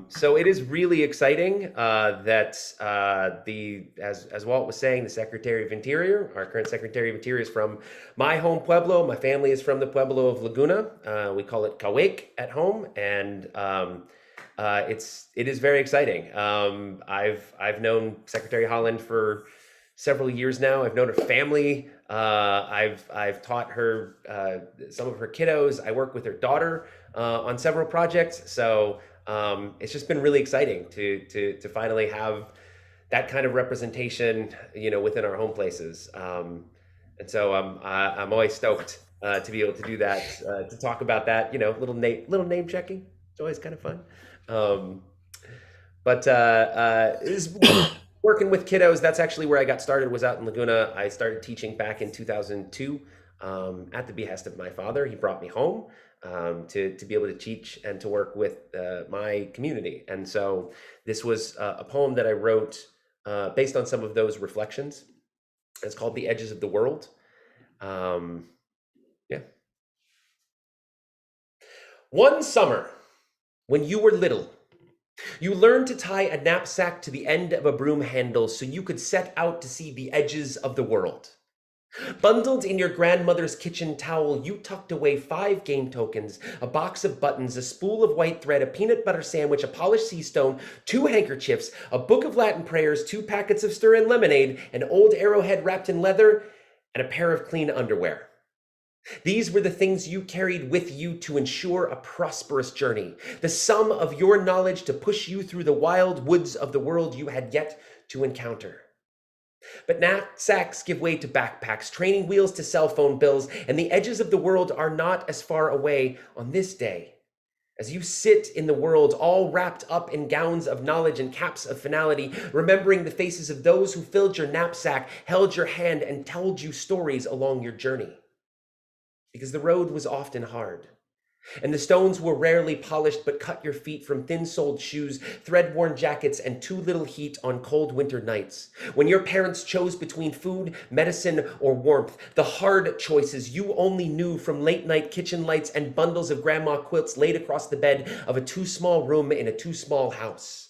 So it is really exciting that as Walt was saying, the Secretary of Interior, our current Secretary of Interior, is from my home pueblo. My family is from the pueblo of Laguna. We call it Kawake at home, and it is very exciting. I've known Secretary Holland for several years now. I've known her family. I've taught her some of her kiddos. I work with her daughter on several projects. So it's just been really exciting to finally have that kind of representation, within our home places. And so I'm always stoked to be able to do that, to talk about that, little name checking. It's always kind of fun. But working with kiddos, that's actually where I got started, was out in Laguna. I started teaching back in 2002 at the behest of my father. He brought me home to be able to teach and to work with my community. And so this was a poem that I wrote based on some of those reflections. It's called The Edges of the World. One summer, when you were little, you learned to tie a knapsack to the end of a broom handle so you could set out to see the edges of the world. Bundled in your grandmother's kitchen towel, you tucked away 5 game tokens, a box of buttons, a spool of white thread, a peanut butter sandwich, a polished sea stone, 2 handkerchiefs, a book of Latin prayers, 2 packets of stir-in lemonade, an old arrowhead wrapped in leather, and a pair of clean underwear. These were the things you carried with you to ensure a prosperous journey, the sum of your knowledge to push you through the wild woods of the world you had yet to encounter. But knapsacks give way to backpacks, training wheels to cell phone bills, and the edges of the world are not as far away on this day. As you sit in the world, all wrapped up in gowns of knowledge and caps of finality, remembering the faces of those who filled your knapsack, held your hand, and told you stories along your journey. Because the road was often hard, and the stones were rarely polished but cut your feet from thin-soled shoes, thread-worn jackets, and too little heat on cold winter nights. When your parents chose between food, medicine, or warmth, the hard choices you only knew from late-night kitchen lights and bundles of grandma quilts laid across the bed of a too-small room in a too-small house.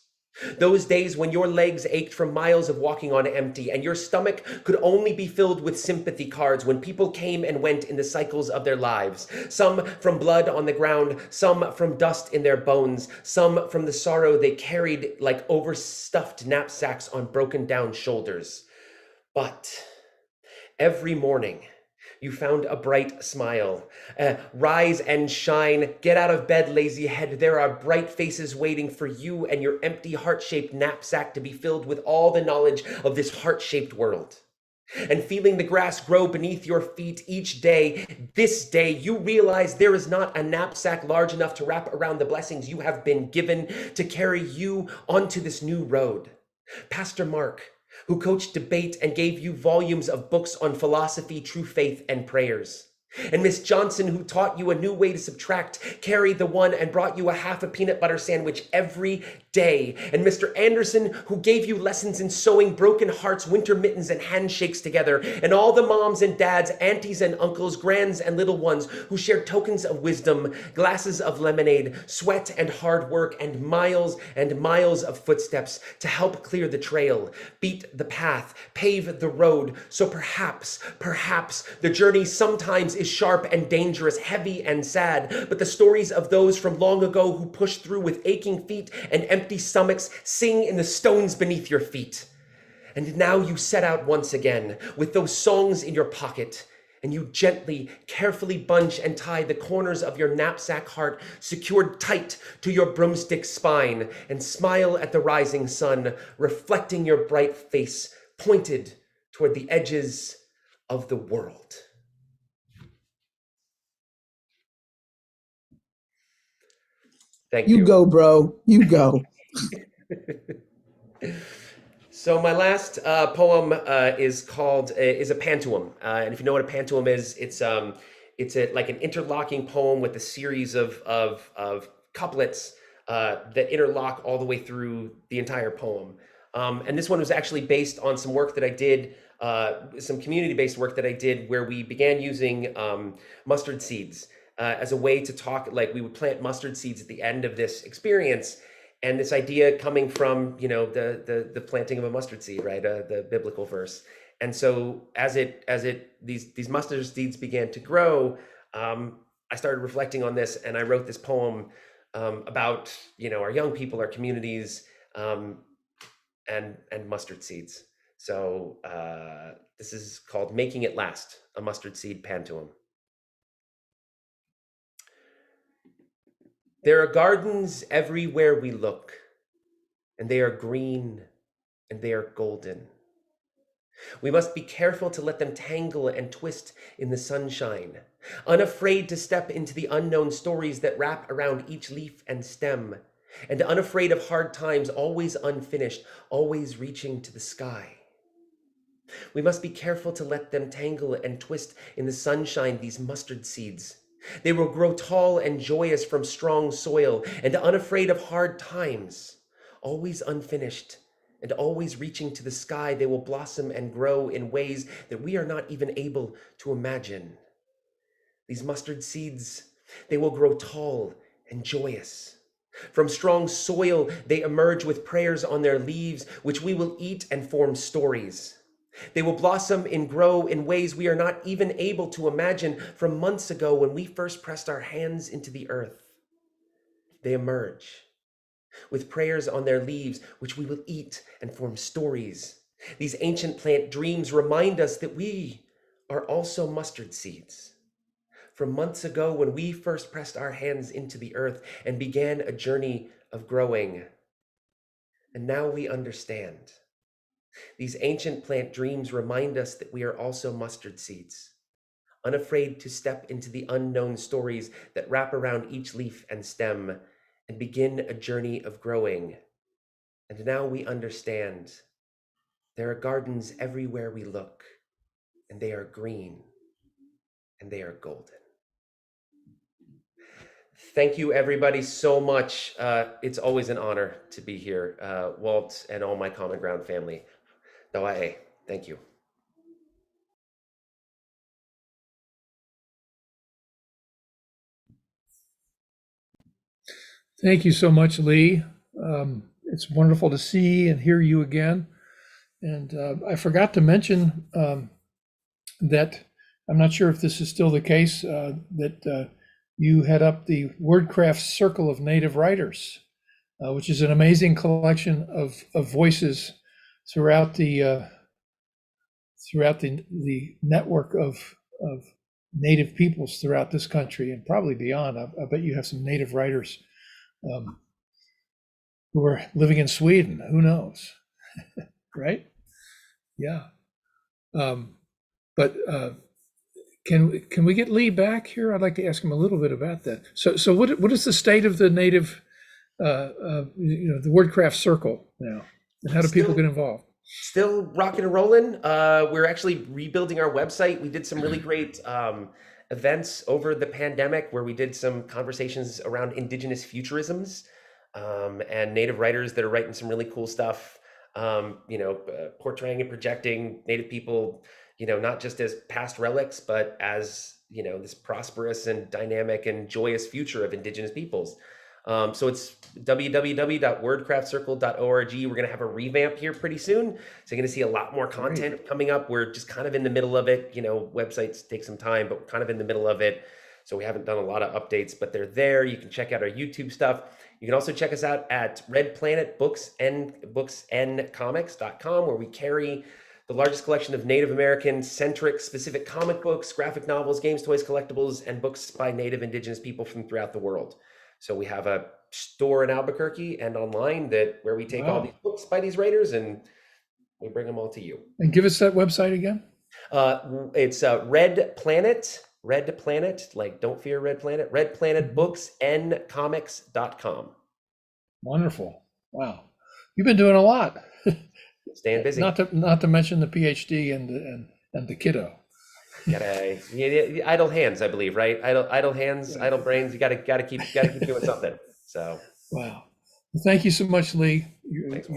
Those days when your legs ached from miles of walking on empty and your stomach could only be filled with sympathy cards when people came and went in the cycles of their lives. Some from blood on the ground, some from dust in their bones, some from the sorrow they carried like overstuffed knapsacks on broken down shoulders. But every morning, you found a bright smile. Rise and shine. Get out of bed, lazy head. There are bright faces waiting for you and your empty heart-shaped knapsack to be filled with all the knowledge of this heart-shaped world. And feeling the grass grow beneath your feet each day, this day, you realize there is not a knapsack large enough to wrap around the blessings you have been given to carry you onto this new road. Pastor Mark, who coached debate and gave you volumes of books on philosophy, true faith, and prayers. And Miss Johnson, who taught you a new way to subtract, carried the one and brought you a half a peanut butter sandwich every day. And Mr. Anderson, who gave you lessons in sewing broken hearts, winter mittens, and handshakes together. And all the moms and dads, aunties and uncles, grands and little ones who shared tokens of wisdom, glasses of lemonade, sweat and hard work, and miles of footsteps to help clear the trail, beat the path, pave the road. So perhaps the journey sometimes is sharp and dangerous, heavy and sad, but the stories of those from long ago who pushed through with aching feet and empty stomachs sing in the stones beneath your feet. And now you set out once again with those songs in your pocket, and you gently, carefully bunch and tie the corners of your knapsack heart secured tight to your broomstick spine, and smile at the rising sun, reflecting your bright face pointed toward the edges of the world. Thank you. You go, bro. You go. So my last poem is a pantoum, and if you know what a pantoum is, it's like an interlocking poem with a series of couplets that interlock all the way through the entire poem. And this one was actually based on some work that I did, some community-based work that I did, where we began using mustard seeds as a way to talk. Like, we would plant mustard seeds at the end of this experience. And this idea coming from, the planting of a mustard seed, right? The biblical verse. And so as these mustard seeds began to grow, I started reflecting on this, and I wrote this poem about, our young people, our communities, and mustard seeds. So this is called Making It Last, a Mustard Seed Pantoum. There are gardens everywhere we look, and they are green and they are golden. We must be careful to let them tangle and twist in the sunshine, unafraid to step into the unknown stories that wrap around each leaf and stem, and unafraid of hard times, always unfinished, always reaching to the sky. We must be careful to let them tangle and twist in the sunshine, these mustard seeds. They will grow tall and joyous from strong soil, and unafraid of hard times, always unfinished and always reaching to the sky. They will blossom and grow in ways that we are not even able to imagine. These mustard seeds, they will grow tall and joyous. From strong soil, they emerge with prayers on their leaves, which we will eat and form stories. They will blossom and grow in ways we are not even able to imagine. From months ago, when we first pressed our hands into the earth, they emerge with prayers on their leaves, which we will eat and form stories. These ancient plant dreams remind us that we are also mustard seeds. From months ago, when we first pressed our hands into the earth and began a journey of growing. And now we understand. These ancient plant dreams remind us that we are also mustard seeds, unafraid to step into the unknown stories that wrap around each leaf and stem and begin a journey of growing. And now we understand. There are gardens everywhere we look, and they are green and they are golden. Thank you, everybody, so much. It's always an honor to be here. Walt and all my Common Ground family. Dawae, thank you. Thank you so much, Lee. It's wonderful to see and hear you again. And I forgot to mention that I'm not sure if this is still the case, that you head up the WordCraft Circle of Native Writers, which is an amazing collection of voices throughout the network of Native peoples throughout this country and probably beyond. I bet you have some Native writers who are living in Sweden. Who knows, right? Yeah. But can we get Lee back here? I'd like to ask him a little bit about that. So what is the state of the Native, the WordCraft Circle now? And how do people get involved? Still rocking and rolling. We're actually rebuilding our website. We did some really great events over the pandemic where we did some conversations around indigenous futurisms and native writers that are writing some really cool stuff, portraying and projecting native people, not just as past relics, but as, this prosperous and dynamic and joyous future of indigenous peoples. So it's www.wordcraftcircle.org. We're going to have a revamp here pretty soon. So you're going to see a lot more content coming up. We're just kind of in the middle of it. Websites take some time, but we're kind of in the middle of it. So we haven't done a lot of updates, but they're there. You can check out our YouTube stuff. You can also check us out at Red Planet booksandcomics.com, where we carry the largest collection of Native American centric specific comic books, graphic novels, games, toys, collectibles, and books by Native Indigenous people from throughout the world. So we have a store in Albuquerque and online where we take all these books by these writers and we bring them all to you. And give us that website again. It's Red Planet, like Don't Fear Red Planet, Red Planet booksandcomics.com. Wonderful. Wow. You've been doing a lot. Staying busy. Not to mention the PhD and the kiddo. Idle hands, I believe, right? Idle hands, idle brains. You gotta keep doing something. So wow. Well, thank you so much, Lee. Thanks,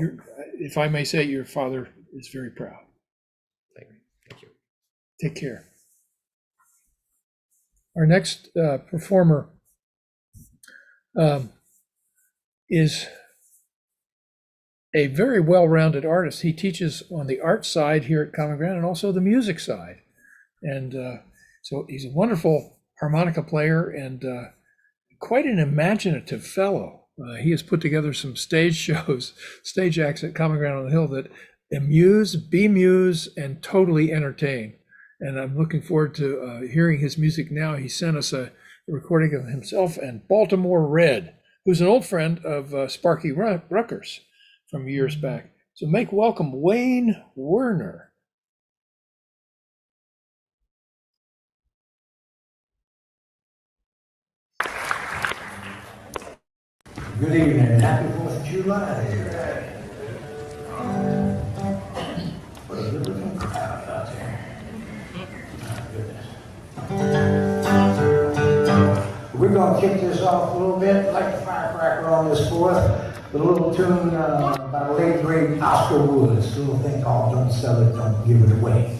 If I may say, your father is very proud. Thank you. Take care. Our next performer is a very well-rounded artist. He teaches on the art side here at Common Ground and also the music side. And so he's a wonderful harmonica player and quite an imaginative fellow. He has put together some stage acts at Common Ground on the Hill that amuse, bemuse, and totally entertain. And I'm looking forward to hearing his music now. He sent us a recording of himself and Baltimore Red, who's an old friend of Sparky Rucker's from years back. So make welcome Wayne Werner. Good evening and happy 4th of July here. What a good looking crowd out there. My goodness. We're going to kick this off a little bit like the firecracker on this 4th with a little tune by the late great Oscar Woods. A little thing called Don't Sell It, Don't Give It Away.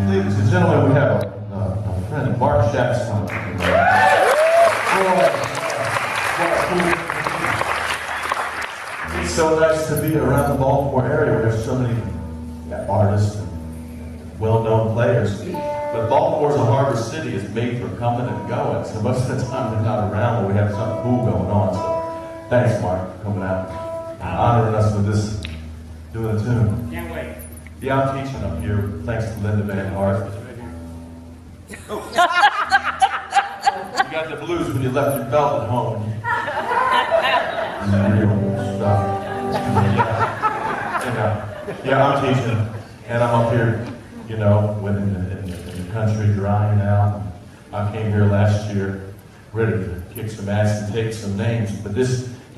Ladies and gentlemen, we have a friend, Mark Shaps, coming. It's so nice to be around the Baltimore area where there's so many artists and well-known players. But Baltimore's a harbor city. It's made for coming and going. So most of the time they're not around when we have something cool going on. So thanks, Mark, for coming out and honoring us with this, doing a tune. Can't wait. Yeah, I'm teaching up here, thanks to Linda Van Hart. You got the blues when you left your belt at home. Real stuff. Yeah, I'm teaching, and I'm up here, you know, in the country drying out. I came here last year ready to kick some ass and take some names,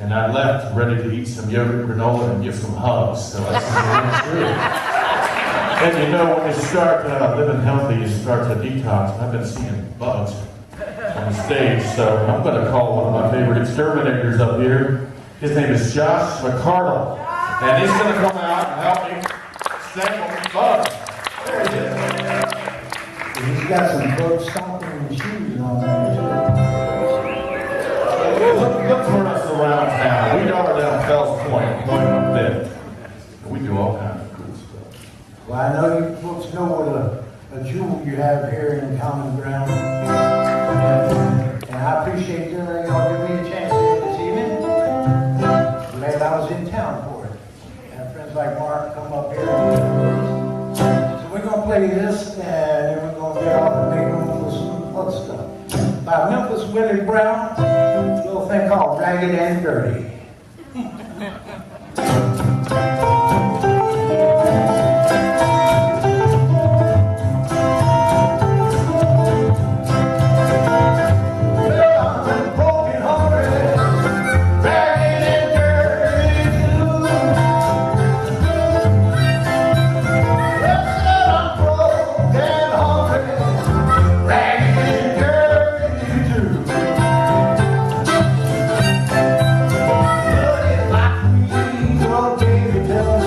and I left ready to eat some yogurt granola and give some hugs. So I said, true. And you know, when you start living healthy, you start to detox. I've been seeing bugs on the stage, so I'm going to call one of my favorite exterminators up here. His name is Josh McCardle, and he's going to come out and help me sample bugs. There he is. He's got some bug stopping shoes on there. Look for us around town. We are down Fells Point, going up there. We do all kinds of cool stuff. Well, I know you folks know what a jewel you have here in Common Ground. And I appreciate y'all giving me a chance here this evening. Glad I was in town for it. And friends like Mark come up here. So we're going to play this, and then we're going to get off and make room for some other stuff. By Memphis Willie Brown, a little thing called Ragged and Dirty. Tell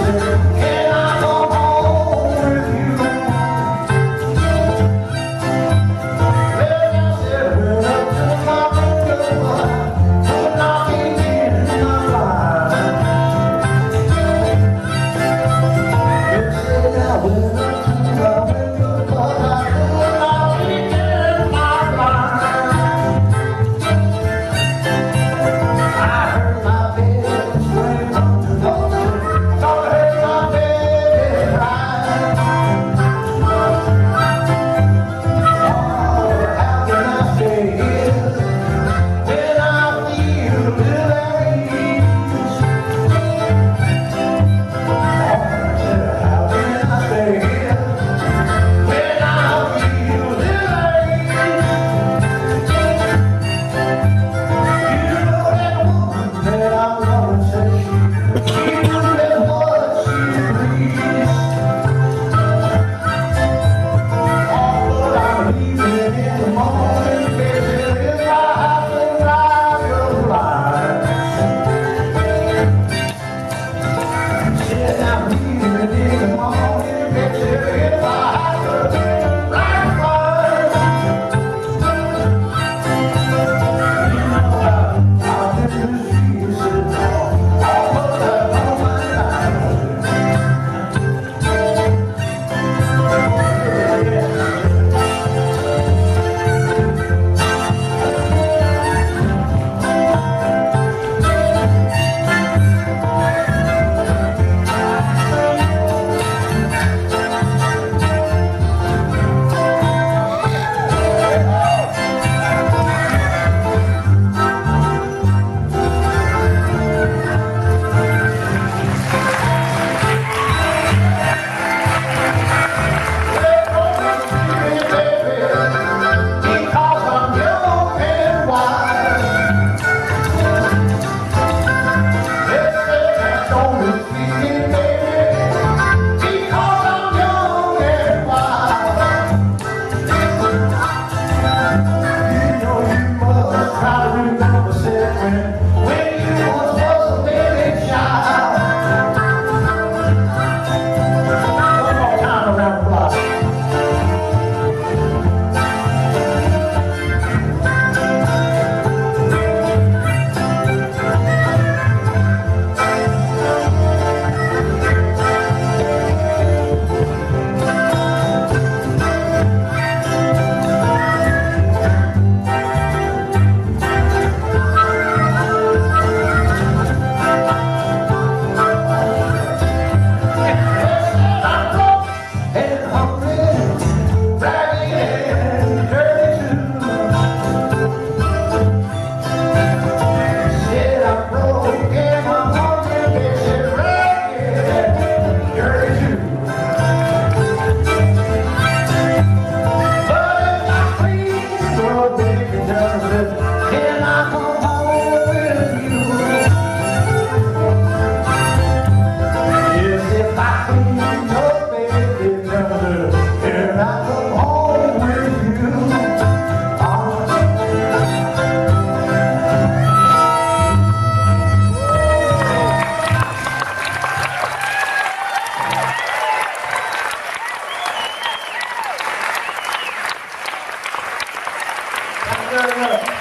very much.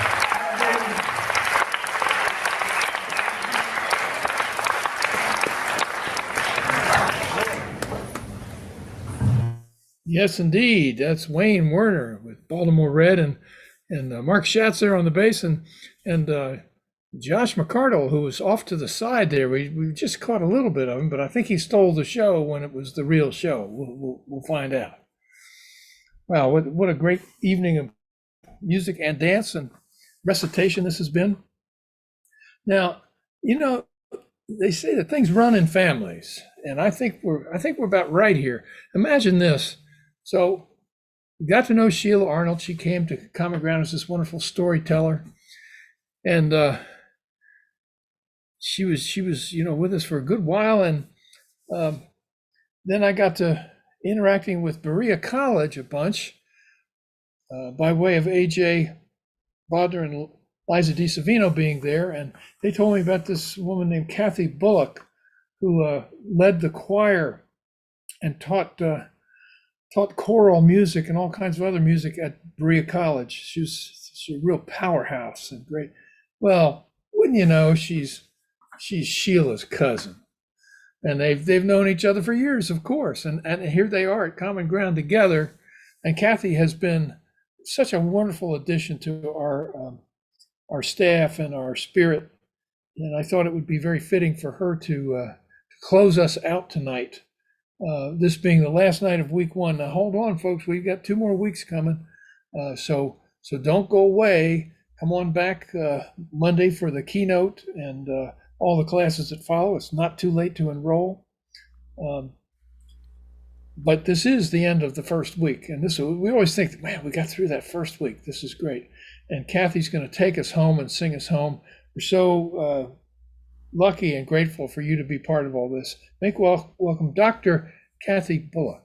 Yes, indeed. That's Wayne Werner with Baltimore Red, and Mark Schatz there on the bass, and Josh McCardle, who was off to the side there. We just caught a little bit of him, but I think he stole the show when it was the real show. We'll find out. Wow, what a great evening of music and dance and recitation this has been. Now, you know, they say that things run in families, and I think we're about right here. Imagine this. So we got to know Sheila Arnold. She came to Common Ground as this wonderful storyteller, and she was with us for a good while, and then I got to interacting with Berea College a bunch by way of AJ Bodner and Liza DiSavino being there, and they told me about this woman named Kathy Bullock, who led the choir and taught choral music and all kinds of other music at Berea College. She's a real powerhouse and great. Well, wouldn't you know, she's Sheila's cousin, and they've known each other for years, of course, and here they are at Common Ground together. And Kathy has been such a wonderful addition to our staff and our spirit, and I thought it would be very fitting for her to close us out tonight. This being the last night of week one. Now hold on, folks, we've got 2 more weeks coming, so don't go away. Come on back Monday for the keynote and all the classes that follow. It's not too late to enroll. But this is the end of the first week, and we always think, man, we got through that first week. This is great. And Kathy's going to take us home and sing us home. We're so lucky and grateful for you to be part of all this. Make welcome Dr. Kathy Bullock.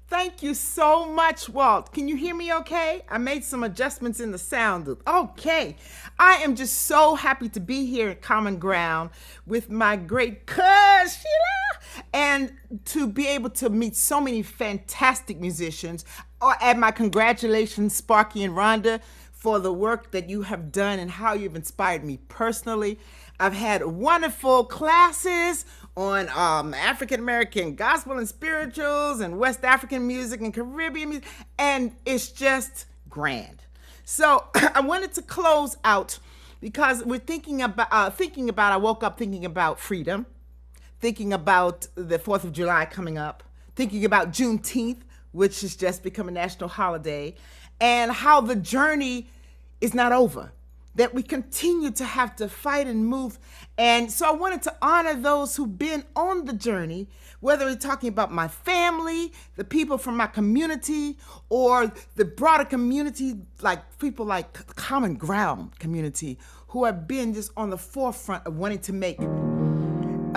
Thank you so much, Walt. Can you hear me okay? I made some adjustments in the sound loop. Okay. I am just so happy to be here at Common Ground with my great cousin, Sheila, and to be able to meet so many fantastic musicians. Add my congratulations, Sparky and Rhonda, for the work that you have done and how you've inspired me personally. I've had wonderful classes on African American gospel and spirituals and West African music and Caribbean music, and it's just grand. So I wanted to close out because we're thinking about, I woke up thinking about freedom, thinking about the 4th of July coming up, thinking about Juneteenth, which has just become a national holiday, and how the journey is not over, that we continue to have to fight and move. And so I wanted to honor those who've been on the journey, whether we're talking about my family, the people from my community, or the broader community, like people like the Common Ground community, who have been just on the forefront of wanting to make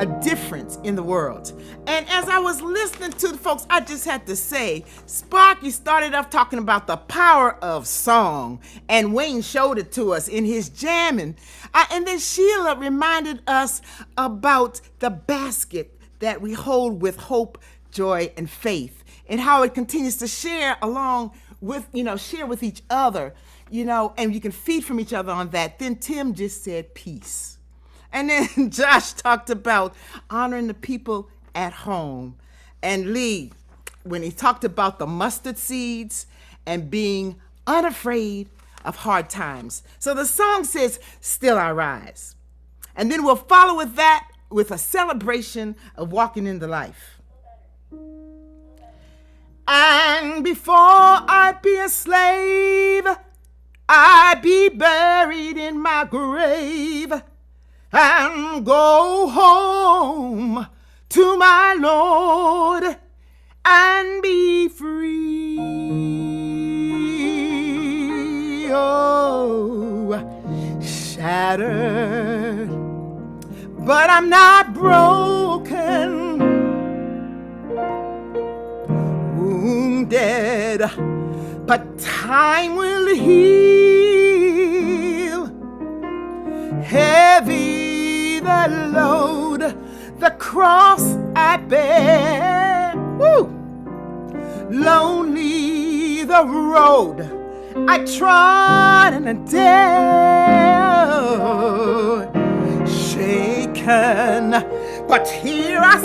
a difference in the world. And as I was listening to the folks, I just had to say, Sparky started off talking about the power of song, and Wayne showed it to us in his jamming. And then Sheila reminded us about the basket that we hold with hope, joy, and faith, and how it continues to share along with, share with each other, and you can feed from each other on that. Then Tim just said peace. And then Josh talked about honoring the people at home. And Lee, when he talked about the mustard seeds and being unafraid of hard times. So the song says, Still I Rise. And then we'll follow with that with a celebration of walking in the life. And before I be a slave, I be buried in my grave, and go home to my Lord and be free. Oh, shattered, but I'm not broken, wounded, but time will heal. Heavy the load, the cross I bear. Woo! Lonely the road, I tried and I dared, shaken, but here I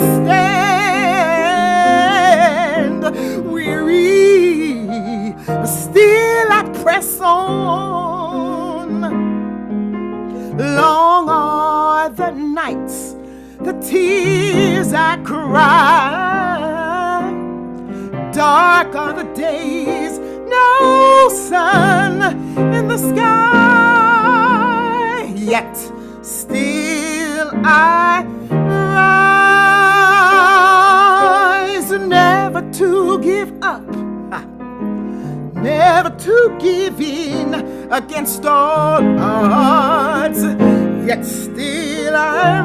stand, weary, but still I press on. Long are the nights, the tears I cry, dark are the days, no sun in the sky, yet still I rise, never to give up, never to give in against all odds, yet still I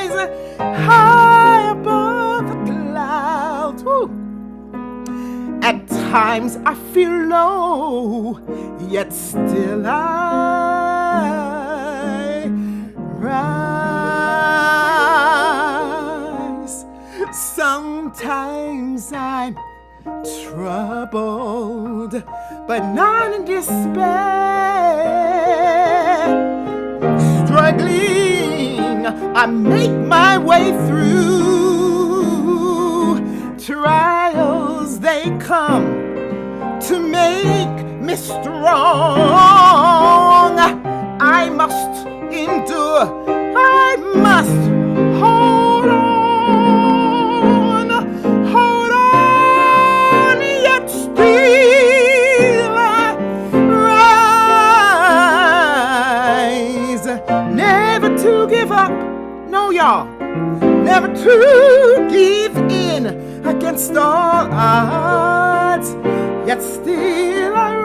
rise high above the clouds. Woo. At times I feel low, yet still I rise. Sometimes I'm troubled, but not in despair. Struggling, I make my way through. Trials, they come to make me strong. I must endure, I must hold on, yet still I rise. Never to give up, no y'all, never to give in against all odds, yet still I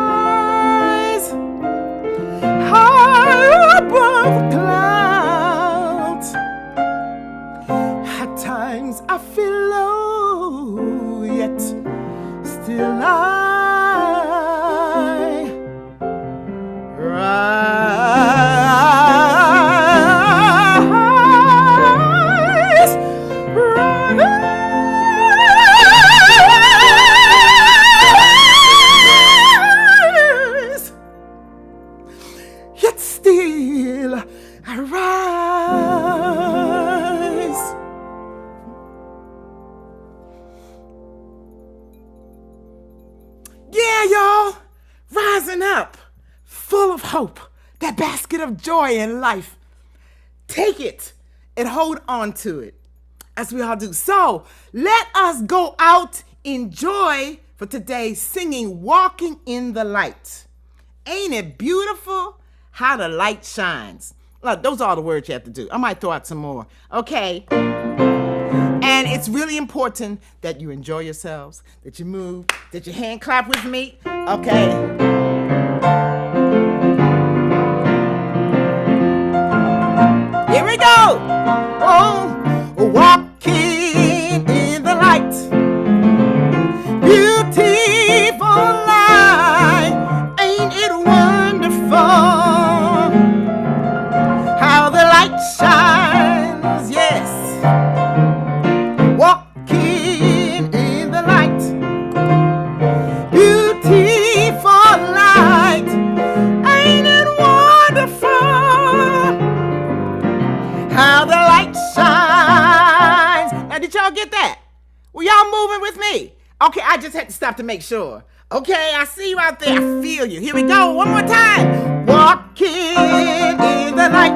rise high above the clouds. At times I feel low, yet still I rise, yet still I rise. Yeah, y'all, rising up, full of hope, that basket of joy in life. Take it and hold on to it, as we all do. So let us go out in joy for today, singing Walking in the Light. Ain't it beautiful how the light shines? Look, those are all the words you have to do. I might throw out some more. Okay. And it's really important that you enjoy yourselves, that you move, that you hand clap with me. Okay. Here we go. Oh, walking in the light. Beautiful light. Ain't it wonderful how the light shines? Yes. Walking in the light. Beautiful light. Ain't it wonderful how the light shines? Now, did y'all get that? Were y'all moving with me? Okay, I just had to stop to make sure. Okay, I see you out there. I feel you. Here we go. One more time. Walking in the light.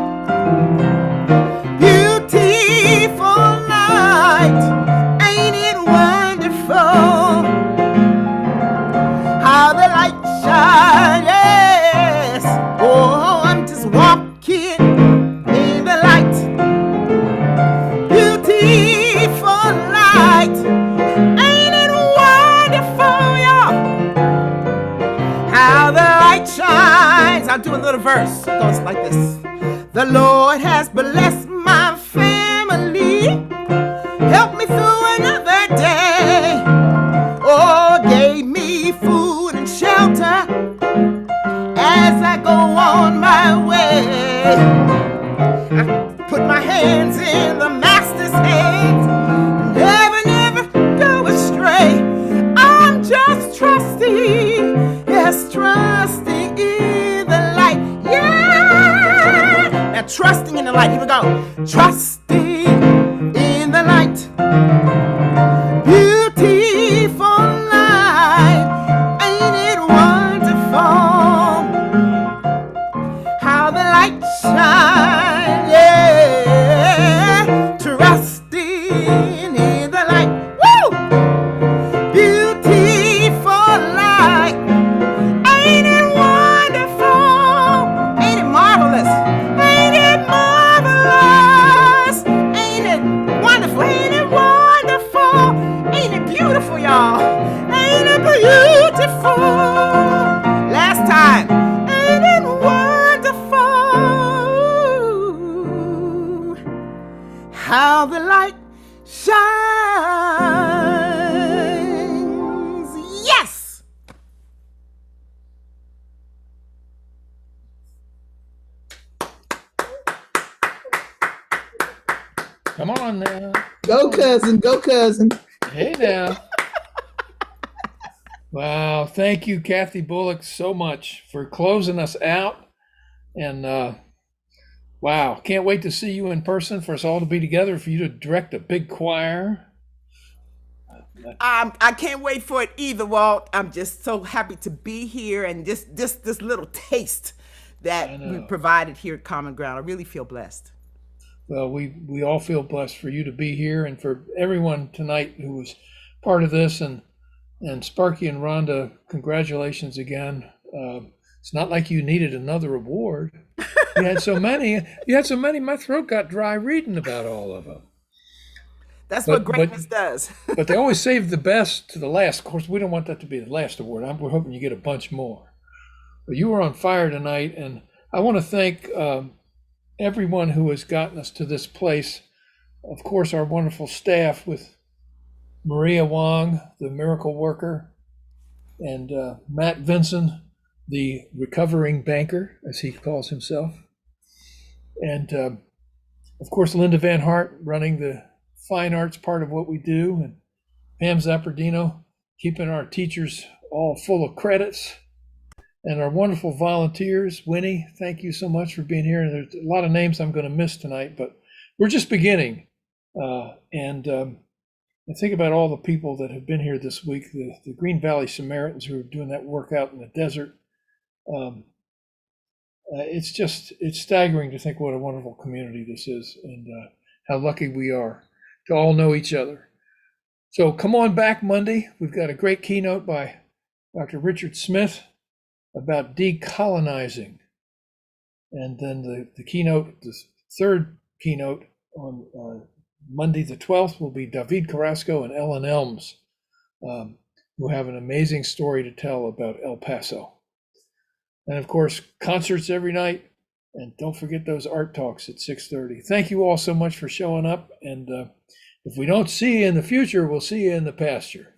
Beautiful light. Ain't it wonderful how the light shines? Yes. Oh, I'm just walking in the light. Beautiful light. Ain't it wonderful, y'all? How the light shines. I'll do a little verse. It goes like this. The Lord has blessed my family. Help me through another day. Oh, gave me food and shelter as I go on my way. I put my hands in the Master's hands. Never, never go astray. I'm just trusting in the light. Here we go. Trusting in the light. Beautiful light. Ain't it wonderful how the light shines? Yeah. Trusting in the light. Woo! Beautiful light. Ain't it wonderful? Ain't it marvelous? Ain't it marvelous? Ain't it wonderful? Ain't it wonderful? Ain't it beautiful, y'all? Ain't it beautiful? Last time. Ain't it wonderful how the light shines? Yes! Come on now. Go, cousin. Go, cousin. Hey now. Wow. Thank you, Kathy Bullock, so much for closing us out. And wow, can't wait to see you in person, for us all to be together, for you to direct a big choir. I can't wait for it either, Walt. I'm just so happy to be here, and just this little taste that we provided here at Common Ground. I really feel blessed. Well, we all feel blessed for you to be here, and for everyone tonight who was part of this. And Sparky and Rhonda, congratulations again. It's not like you needed another award. You had so many. My throat got dry reading about all of them. That's what greatness does. But they always save the best to the last. Of course, we don't want that to be the last award. We're hoping you get a bunch more. But you were on fire tonight, and I want to thank everyone who has gotten us to this place. Of course, our wonderful staff with Maria Wong, the miracle worker, and Matt Vinson, the recovering banker, as he calls himself. And of course, Linda Van Hart running the fine arts part of what we do, and Pam Zappardino keeping our teachers all full of credits, and our wonderful volunteers. Winnie, thank you so much for being here. And there's a lot of names I'm going to miss tonight, but we're just beginning. And I think about all the people that have been here this week, the Green Valley Samaritans who are doing that work out in the desert. It's staggering to think what a wonderful community this is, and how lucky we are to all know each other. So come on back Monday. We've got a great keynote by Dr. Richard Smith about decolonizing. And then the keynote, the third keynote on Monday the 12th will be David Carrasco and Ellen Elms, who have an amazing story to tell about El Paso. And of course, concerts every night. And don't forget those art talks at 6:30. Thank you all so much for showing up. And if we don't see you in the future, we'll see you in the pasture.